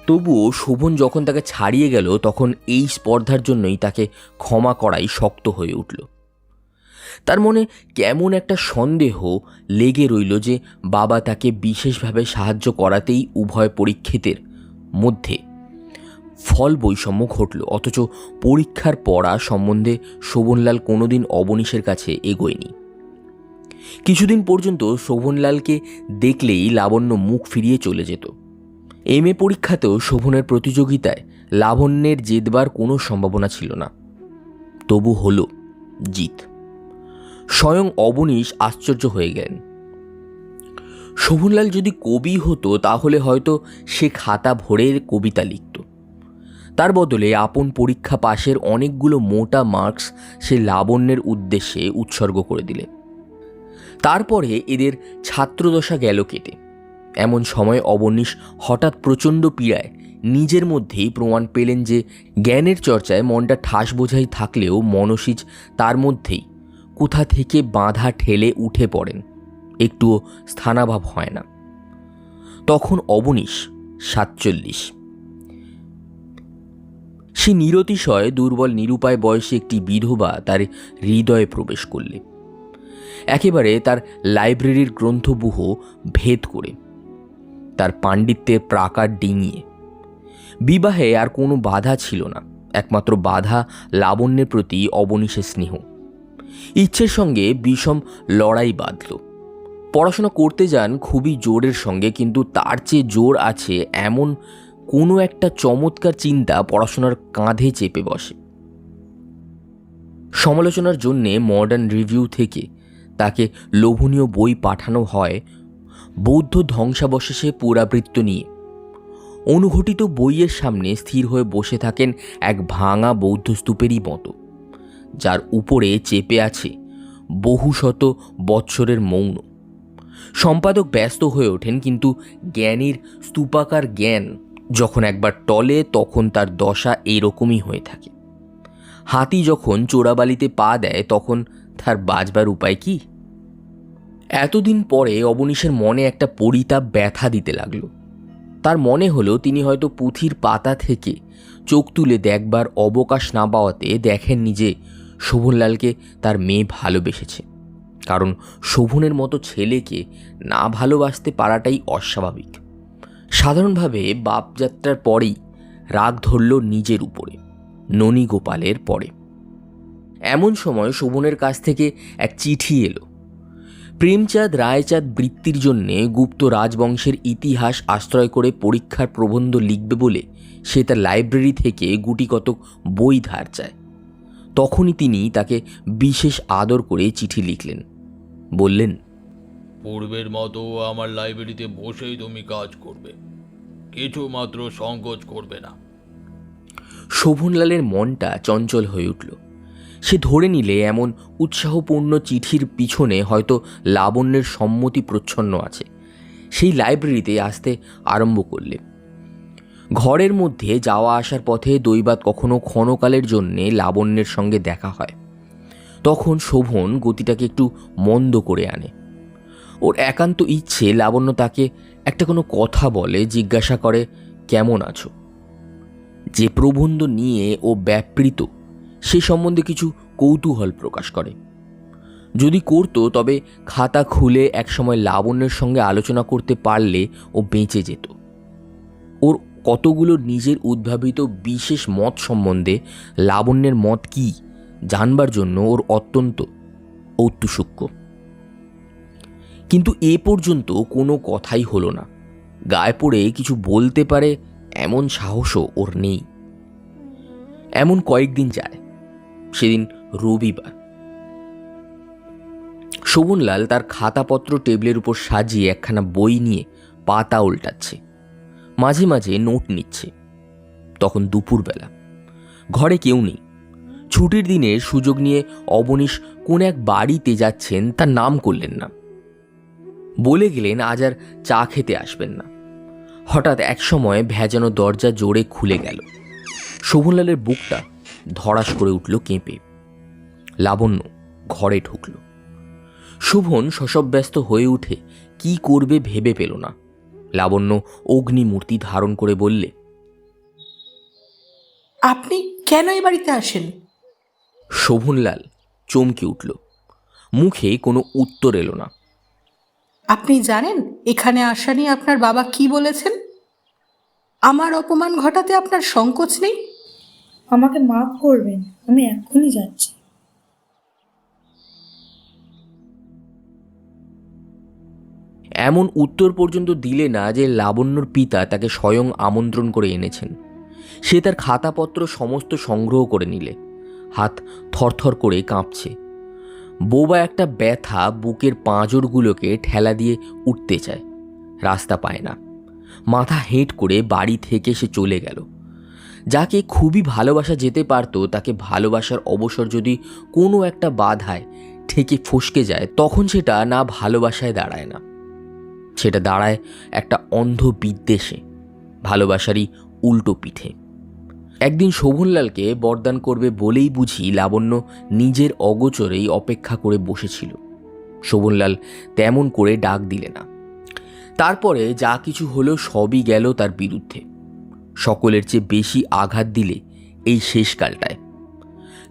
তবুও শোভন যখন তাকে ছাড়িয়ে গেল তখন এই স্পর্ধার জন্যই তাকে ক্ষমা করাই শক্ত হয়ে উঠল। তার মনে কেমন একটা সন্দেহ লেগে রইল যে বাবা তাকে বিশেষভাবে সাহায্য করাতেই উভয় পরীক্ষিতের মধ্যে ফল বৈষম্য ঘটল, অথচ পরীক্ষার পড়া সম্বন্ধে শোভনলাল কোনোদিন অবনীশের কাছে এগোয়নি। কিছুদিন পর্যন্ত শোভনলালকে দেখলেই লাবণ্য মুখ ফিরিয়ে চলে যেত। এমএ পরীক্ষাতেও শোভনের প্রতিযোগিতায় লাবণ্যের জেতবার কোনো সম্ভাবনা ছিল না। তবু হলো জিত। স্বয়ং অবনীশ আশ্চর্য হয়ে গেলেন। শোভনলাল যদি কবি হতো তাহলে হয়তো সে খাতা ভরে কবিতা লিখত। তার বদলে আপন পরীক্ষা পাশের অনেকগুলো মোটা মার্কস সে লাবণ্যের উদ্দেশ্যে উৎসর্গ করে দিলে। তারপরে এদের ছাত্রদশা গেল কেটে। এমন সময় অবনীশ হঠাৎ প্রচণ্ড পীড়ায় নিজের মধ্যেই প্রমাণ পেলেন যে জ্ঞানের চর্চায় মনটা ঠাস বোঝাই থাকলেও মনসিজ তার মধ্যেই কোথা থেকে বাঁধা ঠেলে উঠে পড়েন, একটুও স্থানাভাব হয় না। তখন অবনীশ 47। সে নিরতিশয় দুর্বল নিরুপায় বয়সে একটি বিধবা তার হৃদয়ে প্রবেশ করলে, একেবারে তার লাইব্রেরির গ্রন্থবুহ ভেদ করে, তার পাণ্ডিত্যের প্রাকার ডিঙিয়ে, বিবাহে আর কোনো বাধা ছিল না, একমাত্র বাধা লাবণ্যের প্রতি অবনীশের স্নেহ। ইচ্ছের সঙ্গে বিষম লড়াই বাঁধল। পড়াশোনা করতে যান খুবই জোরের সঙ্গে, কিন্তু তার চেয়ে জোর আছে এমন কোনো একটা চমৎকার চিন্তা পড়াশোনার কাঁধে চেপে বসে। সমালোচনার জন্যে মডার্ন রিভিউ থেকে তাকে লোভনীয় বই পাঠানো হয় বৌদ্ধ ধ্বংসাবশেষে পুরাবৃত্ত নিয়ে। অনুঘটিত বইয়ের সামনে স্থির হয়ে বসে থাকেন এক ভাঙা বৌদ্ধ স্তূপেরই মতো, যার উপরে চেপে আছে বহু শত বৎসরের মৌন। সম্পাদক ব্যস্ত হয়ে ওঠেন, কিন্তু জ্ঞানীর স্তূপাকার জ্ঞান যখন একবার টলে তখন তার দশা এইরকমই হয়ে থাকে। হাতি যখন চোরাবালিতে পা দেয় তখন তার বাঁচবার উপায় কি? এতদিন পরে অবনীশের মনে একটা পরিতাপ ব্যথা দিতে লাগলো। তার মনে হলো তিনি হয়তো পুঁথির পাতা থেকে চোখ তুলে দেখবার অবকাশ না পাওয়াতে দেখেননি যে শোভনলালকে তার মেয়ে ভালোবেসেছে। কারণ শোভনের মতো ছেলেকে না ভালোবাসতে পারাটাই অস্বাভাবিক। সাধারণভাবে বাপযাত্রার পরেই রাগ ধরল নিজের উপরে, ননী গোপালের পরে। এমন সময় শোভনের কাছ থেকে এক চিঠি এলো। প্রেমচাঁদ রায়চাঁদ বৃত্তির জন্যে গুপ্ত রাজবংশের ইতিহাস আশ্রয় করে পরীক্ষার প্রবন্ধ লিখবে বলে সে তার লাইব্রেরি থেকে গুটিকতক বই ধার চায়। তখনই তিনি তাকে বিশেষ আদর করে চিঠি লিখলেন। বললেন, পূর্বের মতো আমার লাইব্রেরিতে বসেই তুমি কাজ করবে, কিছু মাত্র সংকোচ করবে না। শোভনলালের মনটা চঞ্চল হয়ে উঠল। সে ধরে নিলে এমন উৎসাহপূর্ণ চিঠির পিছনে হয়তো লাবণ্যের সম্মতি প্রচ্ছন্ন আছে। সেই লাইব্রেরিতে আসতে আরম্ভ করলে। ঘরের মধ্যে যাওয়া আসার পথে দৈবাৎ কখনো ক্ষণকালের জন্যে লাবণ্যের সঙ্গে দেখা হয়। তখন শোভন গতিটাকে একটু মন্দ করে আনে। ওর একান্ত ইচ্ছে লাবণ্য তাকে একটা কোনো কথা বলে, জিজ্ঞাসা করে কেমন আছো। যে প্রবন্ধ নিয়ে ও ব্যাপৃত সে সম্বন্ধে কিছু কৌতূহল প্রকাশ করে। যদি করত তবে খাতা খুলে একসময় লাবণ্যের সঙ্গে আলোচনা করতে পারলে ও বেঁচে যেত। ওর কতগুলো নিজের উদ্ভাবিত বিশেষ মত সম্বন্ধে লাবণ্যের মত কি জানবার জন্য ওর অত্যন্ত ঔৎসুক্য। কিন্তু এ পর্যন্ত কোনো কথাই হলো না। গায়ে পড়ে কিছু বলতে পারে এমন সাহসও ওর নেই। এমন কয়েকদিন যায়। সেদিন রবিবার। শোভনলাল তার খাতাপত্র টেবিলের উপর সাজিয়ে একখানা বই নিয়ে পাতা উল্টাচ্ছে, মাঝে মাঝে নোট নিচ্ছে। তখন দুপুরবেলা। ঘরে কেউ নেই। ছুটির দিনের সুযোগ নিয়ে অবনীশ কোন এক বাড়িতে যাচ্ছেন, তার নাম করলেন না। বলে গেলেন আজ আর চা খেতে আসবেন না। হঠাৎ এক সময় ভেজানো দরজা জোরে খুলে গেল। শোভনলালের বুকটা ধড়াস করে উঠল কেঁপে। লাবণ্য ঘরে ঢুকল। শোভন শশব্যস্ত হয়ে উঠে কি করবে ভেবে পেল না। লাবণ্য অগ্নিমূর্তি ধারণ করে বললে, আপনি কেন এই বাড়িতে আসেন? শোভনলাল চমকে উঠল। মুখে কোনো উত্তর এলো না। আপনি জানেন এখানে আসা নিয়ে আপনার বাবা কি বলেছেন? আমার অপমান ঘটাতে আপনার সংকোচ নেই? আমাকে মাফ করবেন, আমি এক্ষুনি যাচ্ছি। এমন উত্তর পর্যন্ত দিলে না যে লাবণ্যর পিতা তাকে স্বয়ং আমন্ত্রণ করে এনেছেন। সে তার খাতাপত্র সমস্ত সংগ্রহ করে নিলে। হাত থরথর করে কাঁপছে। বোবা একটা ব্যথা বুকের পাঁজরগুলোকে ঠেলা দিয়ে উঠতে চায়, রাস্তা পায় না। মাথা হেঁট করে বাড়ি থেকে সে চলে গেল। যাকে খুবই ভালোবাসা যেতে পারত, তাকে ভালোবাসার অবসর যদি কোনো একটা বাধায় ঠেকে ফসকে যায়, তখন সেটা না ভালোবাসায় দাঁড়ায় না, সেটা দাঁড়ায় একটা অন্ধ বিদ্বেষে, ভালোবাসারই উল্টো পিঠে। একদিন শোভনলালকে বরদান করবে বলেই বুঝি লাবণ্য নিজের অগোচরেই অপেক্ষা করে বসেছিল। শোভনলাল তেমন করে ডাক দিলে না। তারপরে যা কিছু হলো সবই গেল তার বিরুদ্ধে। সকলের চেয়ে বেশি আঘাত দিলে এই শেষকালটায়।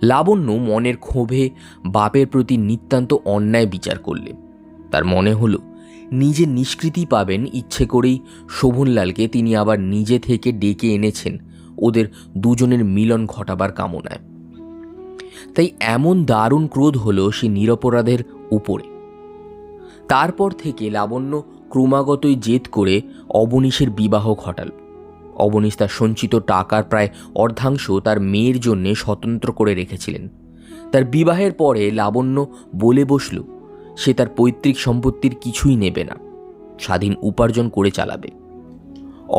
লাবণ্য মনের ক্ষোভে বাপের প্রতি নিতান্ত অন্যায় বিচার করলে। তার মনে হলো নিজের নিষ্কৃতি পাবেন ইচ্ছে করেই শোভনলালকে তিনি আবার নিজে থেকে ডেকে এনেছেন ওদের দুজনের মিলন ঘটাবার কামনায়। তাই এমন দারুণ ক্রোধ হলো সে নিরপরাধের উপরে। তারপর থেকে লাবণ্য ক্রমাগতই জেদ করে অবনীশের বিবাহ ঘটাল। অবনীশ তার সঞ্চিত টাকার প্রায় অর্ধাংশ তার মেয়ের জন্য স্বতন্ত্র করে রেখেছিলেন। তার বিবাহের পরে লাবণ্য বলে বসল সে তার পৈতৃক সম্পত্তির কিছুই নেবে না, স্বাধীন উপার্জন করে চালাবে।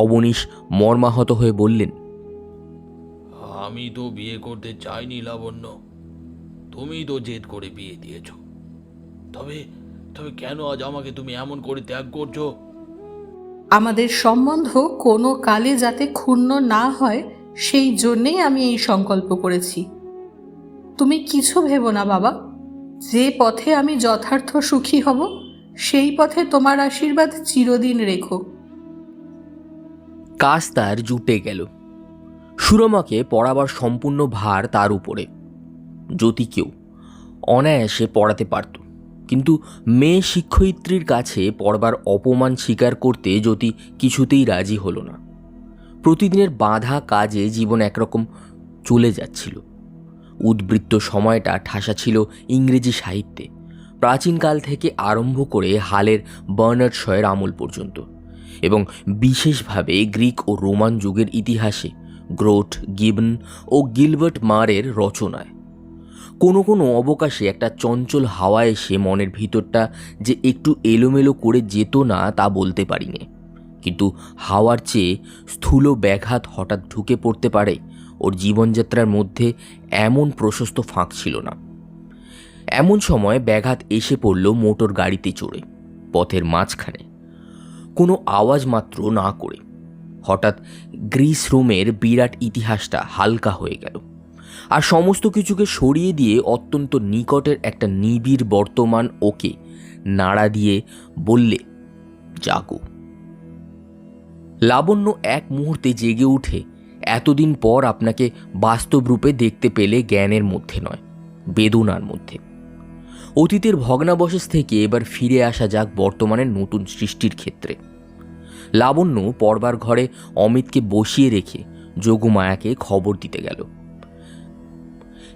অবনীশ মর্মাহত হয়ে বললেন, আমি তো বিয়ে করতে চাইনি লাবণ্য, তুমি তো জেদ করে বিয়ে দিয়েছ। তবে তবে কেন আজ আমাকে তুমি এমন করে ত্যাগ করছো? আমাদের সম্বন্ধ কোনো কালে যাতে ক্ষুণ্ণ না হয় সেই জন্যেই আমি এই সংকল্প করেছি। তুমি কিছু ভেবো না বাবা, যে পথে আমি যথার্থ সুখী হব সেই পথে তোমার আশীর্বাদ চিরদিন রেখো। কাজ তার জুটে গেল। সুরমাকে পড়াবার সম্পূর্ণ ভার তার উপরে। জ্যোতিকেও অনায়াসে পড়াতে পারত, কিন্তু মেয়ে শিক্ষয়িত্রীর কাছে পড়বার অপমান স্বীকার করতে জ্যোতি কিছুতেই রাজি হলো না। প্রতিদিনের বাঁধা কাজে জীবন একরকম চলে যাচ্ছিল। উদ্বৃত্ত সময়টা ঠাসা ছিল ইংরেজি সাহিত্যে, প্রাচীনকাল থেকে আরম্ভ করে হালের বার্নার্ড শয়ের আমল পর্যন্ত, এবং বিশেষভাবে গ্রিক ও রোমান যুগের ইতিহাসে গ্রোট, গিবন ও গিলবার্ট মারের রচনায়। কোনো কোনো অবকাশে একটা চঞ্চল হাওয়া এসে মনের ভিতরটা যে একটু এলোমেলো করে যেত না তা বলতে পারি নে, কিন্তু হাওয়ার চেয়ে স্থূল ব্যাঘাত হঠাৎ ঢুকে পড়তে পারে ওর জীবনযাত্রার মধ্যে এমন প্রশস্ত ফাঁক ছিল না। এমন সময় ব্যাঘাত এসে পড়ল মোটর গাড়িতে চড়ে পথের মাঝখানে, কোনো আওয়াজ মাত্র না করে। হঠাৎ গ্রিস রোমের বিরাট ইতিহাসটা হালকা হয়ে গেল, আর সমস্ত কিছুকে সরিয়ে দিয়ে অত্যন্ত নিকটের একটা নিবিড় বর্তমান ওকে নাড়া দিয়ে বললে, জাগো। লাবণ্য এক মুহূর্তে জেগে উঠে এতদিন পর আপনাকে বাস্তব রূপে দেখতে পেলে জ্ঞানের মধ্যে নয়, বেদনার মধ্যে। অতীতের ভগ্নাবশেষ থেকে এবার ফিরে আসা যাক বর্তমানের নতুন সৃষ্টির ক্ষেত্রে। লাবণ্য পড়বার ঘরে অমিতকে বসিয়ে রেখে যোগমায়াকে খবর দিতে গেল।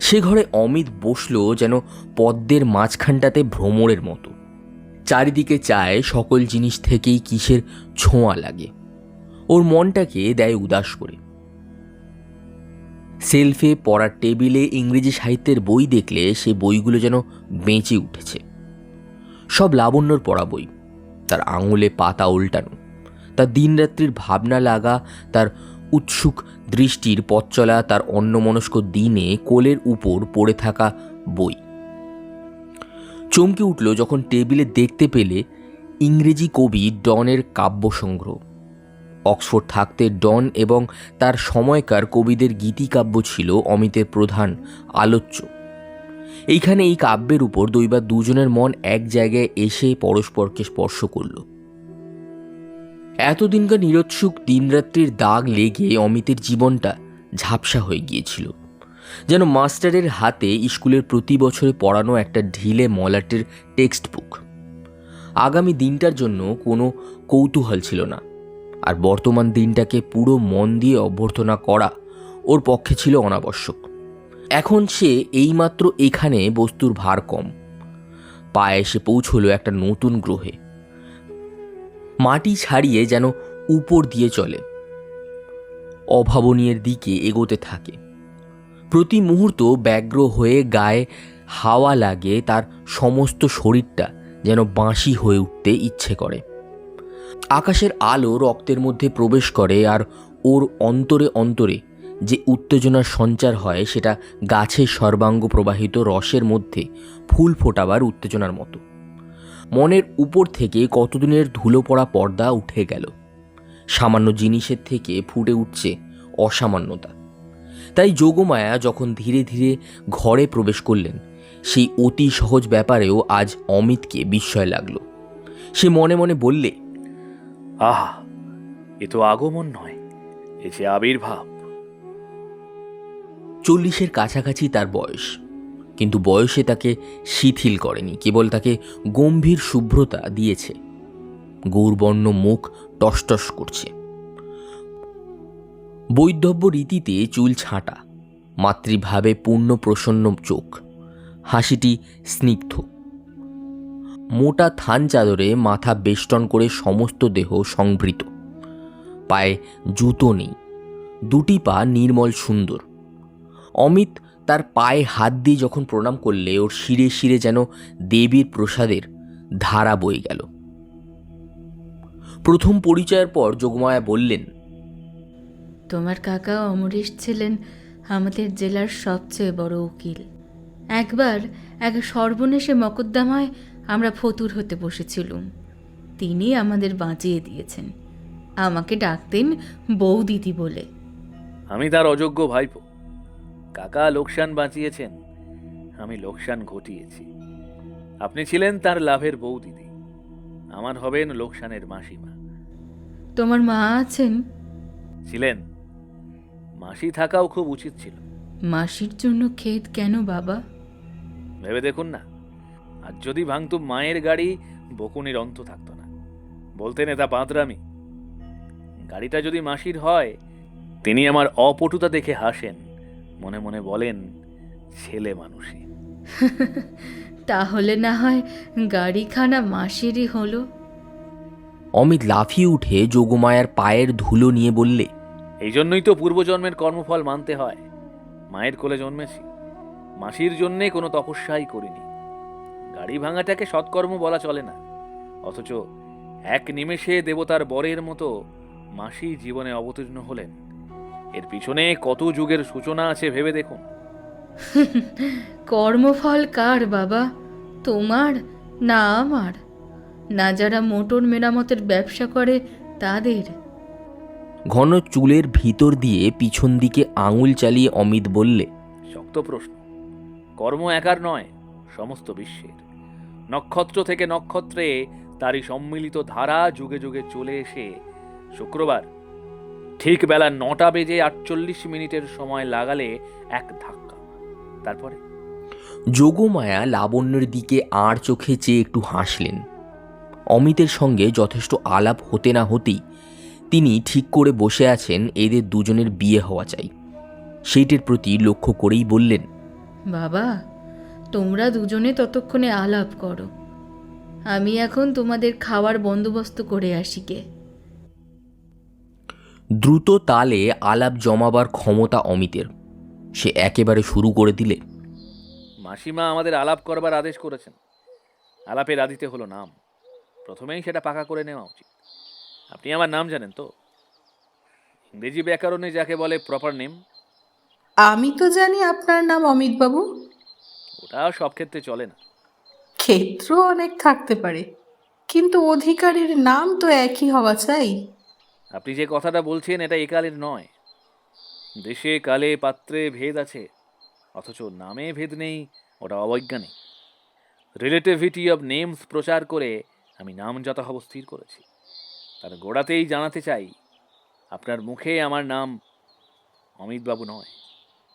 সে ঘরে অমিত বসল যেন পদ্মের মাঝখানটাতে ভ্রমরের মতো। চারিদিকে চায় সকল জিনিস থেকেই কিসের ছোঁয়া লাগে, ওর মনটাকে দেয় উদাস করে। সেলফে পড়ার টেবিলে ইংরেজি সাহিত্যের বই দেখলে সে বইগুলো যেন বেঁচে উঠেছে। সব লাবণ্যর পড়া বই, তার আঙুলে পাতা উল্টানো, তার দিনরাত্রির ভাবনা লাগা, তার উৎসুক দৃষ্টির পথ চলা, তার অন্যমনস্ক দিনে কোলের উপর পড়ে থাকা বই। চমকে উঠল যখন টেবিলে দেখতে পেলে ইংরেজি কবি ডনের কাব্য সংগ্রহ। অক্সফোর্ড থাকতে ডন এবং তার সময়কার কবিদের গীতিকাব্য ছিল অমিতের প্রধান আলোচ্য। এইখানে এই কাব্যের উপর দৈবাৎ দুজনের মন এক জায়গায় এসে পরস্পরকে স্পর্শ করল। এতদিনকার নিরুৎসুক দিনরাত্রির দাগ লেগে অমিতের জীবনটা ঝাপসা হয়ে গিয়েছিল, যেন মাস্টারের হাতে স্কুলের প্রতি বছরে পড়ানো একটা ঢিলে মলাটের টেক্সট বুক। আগামী দিনটার জন্য কোনো কৌতূহল ছিল না, আর বর্তমান দিনটাকে পুরো মন দিয়ে অভ্যর্থনা করা ওর পক্ষে ছিল অনাবশ্যক। এখন সে এইমাত্র এখানে বস্তুর ভার কম, পায়ে এসে পৌঁছল একটা নতুন গ্রহে। মাটি ছাড়িয়ে যেন উপর দিয়ে চলে, অভাবনীয়ের দিকে এগোতে থাকে। প্রতি মুহূর্ত ব্যগ্র হয়ে গায়ে হাওয়া লাগে, তার সমস্ত শরীরটা যেন বাঁশি হয়ে উঠতে ইচ্ছে করে। আকাশের আলো রক্তের মধ্যে প্রবেশ করে, আর ওর অন্তরে অন্তরে যে উত্তেজনার সঞ্চার হয় সেটা গাছের সর্বাঙ্গ প্রবাহিত রসের মধ্যে ফুল ফোটাবার উত্তেজনার মতো। মনের উপর থেকে কতদিনের ধুলো পড়া পর্দা উঠে গেল, সামান্য জিনিসের থেকে ফুটে উঠছে অসামান্যতা। তাই যোগমায়া যখন ধীরে ধীরে ঘরে প্রবেশ করলেন, সেই অতি সহজ ব্যাপারেও আজ অমিতকে বিস্ময় লাগলো। সে মনে মনে বললে, আহা, এ তো আগমন নয়, এ যে আবির্ভাব। 40-এর কাছাকাছি তার বয়স, কিন্তু বয়সে তাকে শিথিল করেনি, কেবল তাকে গম্ভীর শুভ্রতা দিয়েছে। গৌরবর্ণ মুখ টসটস করছে। বৈধব্য রীতিতে চুল ছাঁটা, মাতৃভাবে পূর্ণ প্রসন্ন চোখ, হাসিটি স্নিগ্ধ। মোটা থান চাদরে মাথা বেষ্টন করে সমস্ত দেহ সংবৃত, পায়ে জুতো নেই, দুটি পা নির্মল সুন্দর। অমিত তার পায়ে হাত দিয়ে যখন প্রণাম করলে ওর শিরে শিরে যেন দেবীর প্রসাদের ধারা বয়ে গেল। প্রথম পরিচয়ের পর যোগমায়া বললেন, তোমার কাকা অমরেশ ছিলেন আমাদের জেলার সবচেয়ে বড় উকিল। একবার এক সর্বনেশে মকদ্দমায় আমরা ফতুর হতে বসেছিলুম। তিনি আমাদের বাঁচিয়ে দিয়েছেন। আমাকে ডাকতেন বউ দিদি বলে। আমি তার অযোগ্য ভাইপো। কাকা লোকসান বাঁচিয়েছেন, আমি লোকসান ঘটিয়েছি। আপনি ছিলেন তার লাভের বউ দিদি, আমার হবেন লোকসানের মাসিমা। তোমার মা আছেন? ছিলেন। মাসি থাকাও খুব উচিত ছিল। মাসির জন্য খেদ কেন বাবা? ভেবে দেখুন না, আর যদি ভাঙতুম মায়ের গাড়ি, বকুনির অন্ত থাকতো না। বলতেন এটা বাঁদরামি। গাড়িটা যদি মাসির হয়, তিনি আমার অপটুতা দেখে হাসেন, মনে মনে বলেন ছেলে মানুষই। তাহলে না হয় গাড়িখানা মাসিরই হলো। অমিত লাফিয়ে উঠে যোগমায়ার পায়ের ধুলো নিয়ে বললে, এই জন্যই তো পূর্বজন্মের কর্মফল মানতে হয়। মায়ের কোলে জন্মেছি, মাসির জন্যে কোনো তপস্যাই করিনি। গাড়ি ভাঙাটাকে সৎকর্ম বলা চলে না, অথচ এক নিমেষে দেবতার বরের মতো মাসি জীবনে অবতীর্ণ হলেন। এর পিছনে কত যুগের সূচনা আছে ভেবে দেখুন। কর্মফল কার বাবা? তোমার না আমার? না যারা মোটর মেরামতের ব্যবসা করে তাদের? ঘন চুলের ভিতর দিয়ে পিছন দিকে আঙুল চালিয়ে অমিত বললে, শক্ত প্রশ্ন। কর্ম একার নয়, সমস্ত বিশ্বের। নক্ষত্র থেকে নক্ষত্রে তারই সম্মিলিত ধারা যুগে যুগে চলে এসে শুক্রবার ঠিক বেলা 9:48 সময় লাগালে এক ধাক্কা। তারপরে যোগমায়া লাবণ্যের দিকে আড় চোখে চেয়ে একটু হাসলেন। অমিতের সঙ্গে যথেষ্ট আলাপ হতে না হতেই তিনি ঠিক করে বসে আছেন এদের দুজনের বিয়ে হওয়া চাই, সেইটের প্রতি লক্ষ্য করেই বললেন, বাবা তোমরা দুজনে ততক্ষণে আলাপ করো, আমি এখন তোমাদের খাওয়ার বন্দোবস্ত করে আসি গে। দ্রুত তালে আলাপ জমাবার ক্ষমতা অমিতের। সে একেবারে শুরু করে দিলে, মাসিমা আমাদের আলাপ করবার আদেশ করেছেন। আলাপের আদিতে হলো নাম, প্রথমেই সেটা পাকা করে নেওয়া উচিত। আপনি আমার নাম জানেন তো? ইংরেজি ব্যাকরণে যাকে বলে প্রপার নেম। আমি তো জানি আপনার নাম অমিত বাবু। ওটা সব ক্ষেত্রে চলে না। ক্ষেত্র অনেক থাকতে পারে, কিন্তু অধিকারীর নাম তো একই হওয়া চাই। আপনি যে কথাটা বলছেন এটা একালের নয়। দেশে কালে পাত্রে ভেদ আছে, অথচ নামে ভেদ নেই, ওটা অবৈজ্ঞানিক। রিলেটিভিটি অব নেমস প্রচার করে আমি নাম যথাহব স্থির করেছি। তার গোড়াতেই জানাতে চাই, আপনার মুখে আমার নাম অমিতবাবু নয়।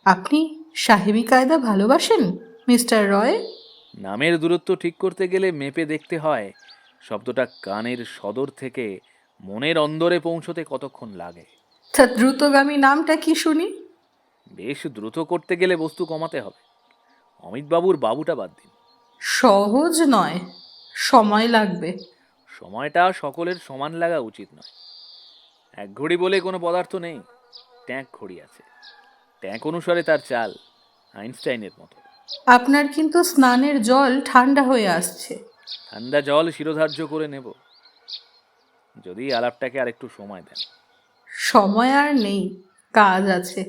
আপনি সাহেবী কায়দা ভালোবাসেন মিস্টার রয়? নামের দূরত্ব ঠিক করতে গেলে মেপে দেখতে হয় শব্দটা কানের সদর থেকে মনের অন্দরে পৌঁছতে কতক্ষণ লাগে। তা দ্রুতগামী নামটা কি শুনি? বেশ দ্রুত করতে গেলে বস্তু কমাতে হবে। অমিতবাবুর বাবুটা বাদ দিন। সহজ নয়, সময় লাগবে। সময়টা সকলের সমান লাগা উচিত নয়। এক ঘড়ি বলে কোনো পদার্থ নেই, ট্যাঙ্ক ঘড়ি আছে। ট্যাঙ্ক অনুসারে তার চাল, আইনস্টাইনের মতো। আপনার কিন্তু স্নানের জল ঠান্ডা হয়ে আসছে। ঠান্ডা জল শিরোধার্য করে নেব, যদি আলাপটাকে আর একটু সময় দেন। সময় আর নেই, কাজ আছে।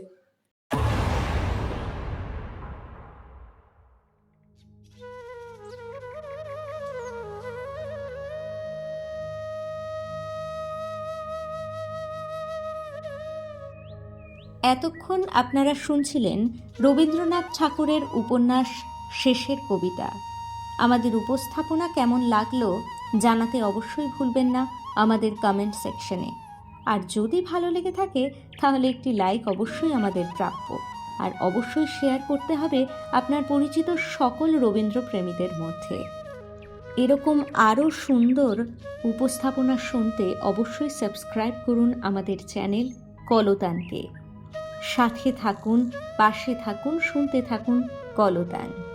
এতক্ষণ আপনারা শুনছিলেন রবীন্দ্রনাথ ঠাকুরের উপন্যাস শেষের কবিতা। আমাদের উপস্থাপনা কেমন লাগলো জানাতে অবশ্যই ভুলবেন না আমাদের কমেন্ট সেকশনে। আর যদি ভালো লেগে থাকে তাহলে একটি লাইক অবশ্যই আমাদের প্রাপ্য, আর অবশ্যই শেয়ার করতে হবে আপনার পরিচিত সকল রবীন্দ্রপ্রেমীদের মধ্যে। এরকম আরও সুন্দর উপস্থাপনা শুনতে অবশ্যই সাবস্ক্রাইব করুন আমাদের চ্যানেল কলতানকে। সাথে থাকুন, পাশে থাকুন, শুনতে থাকুন কলতান।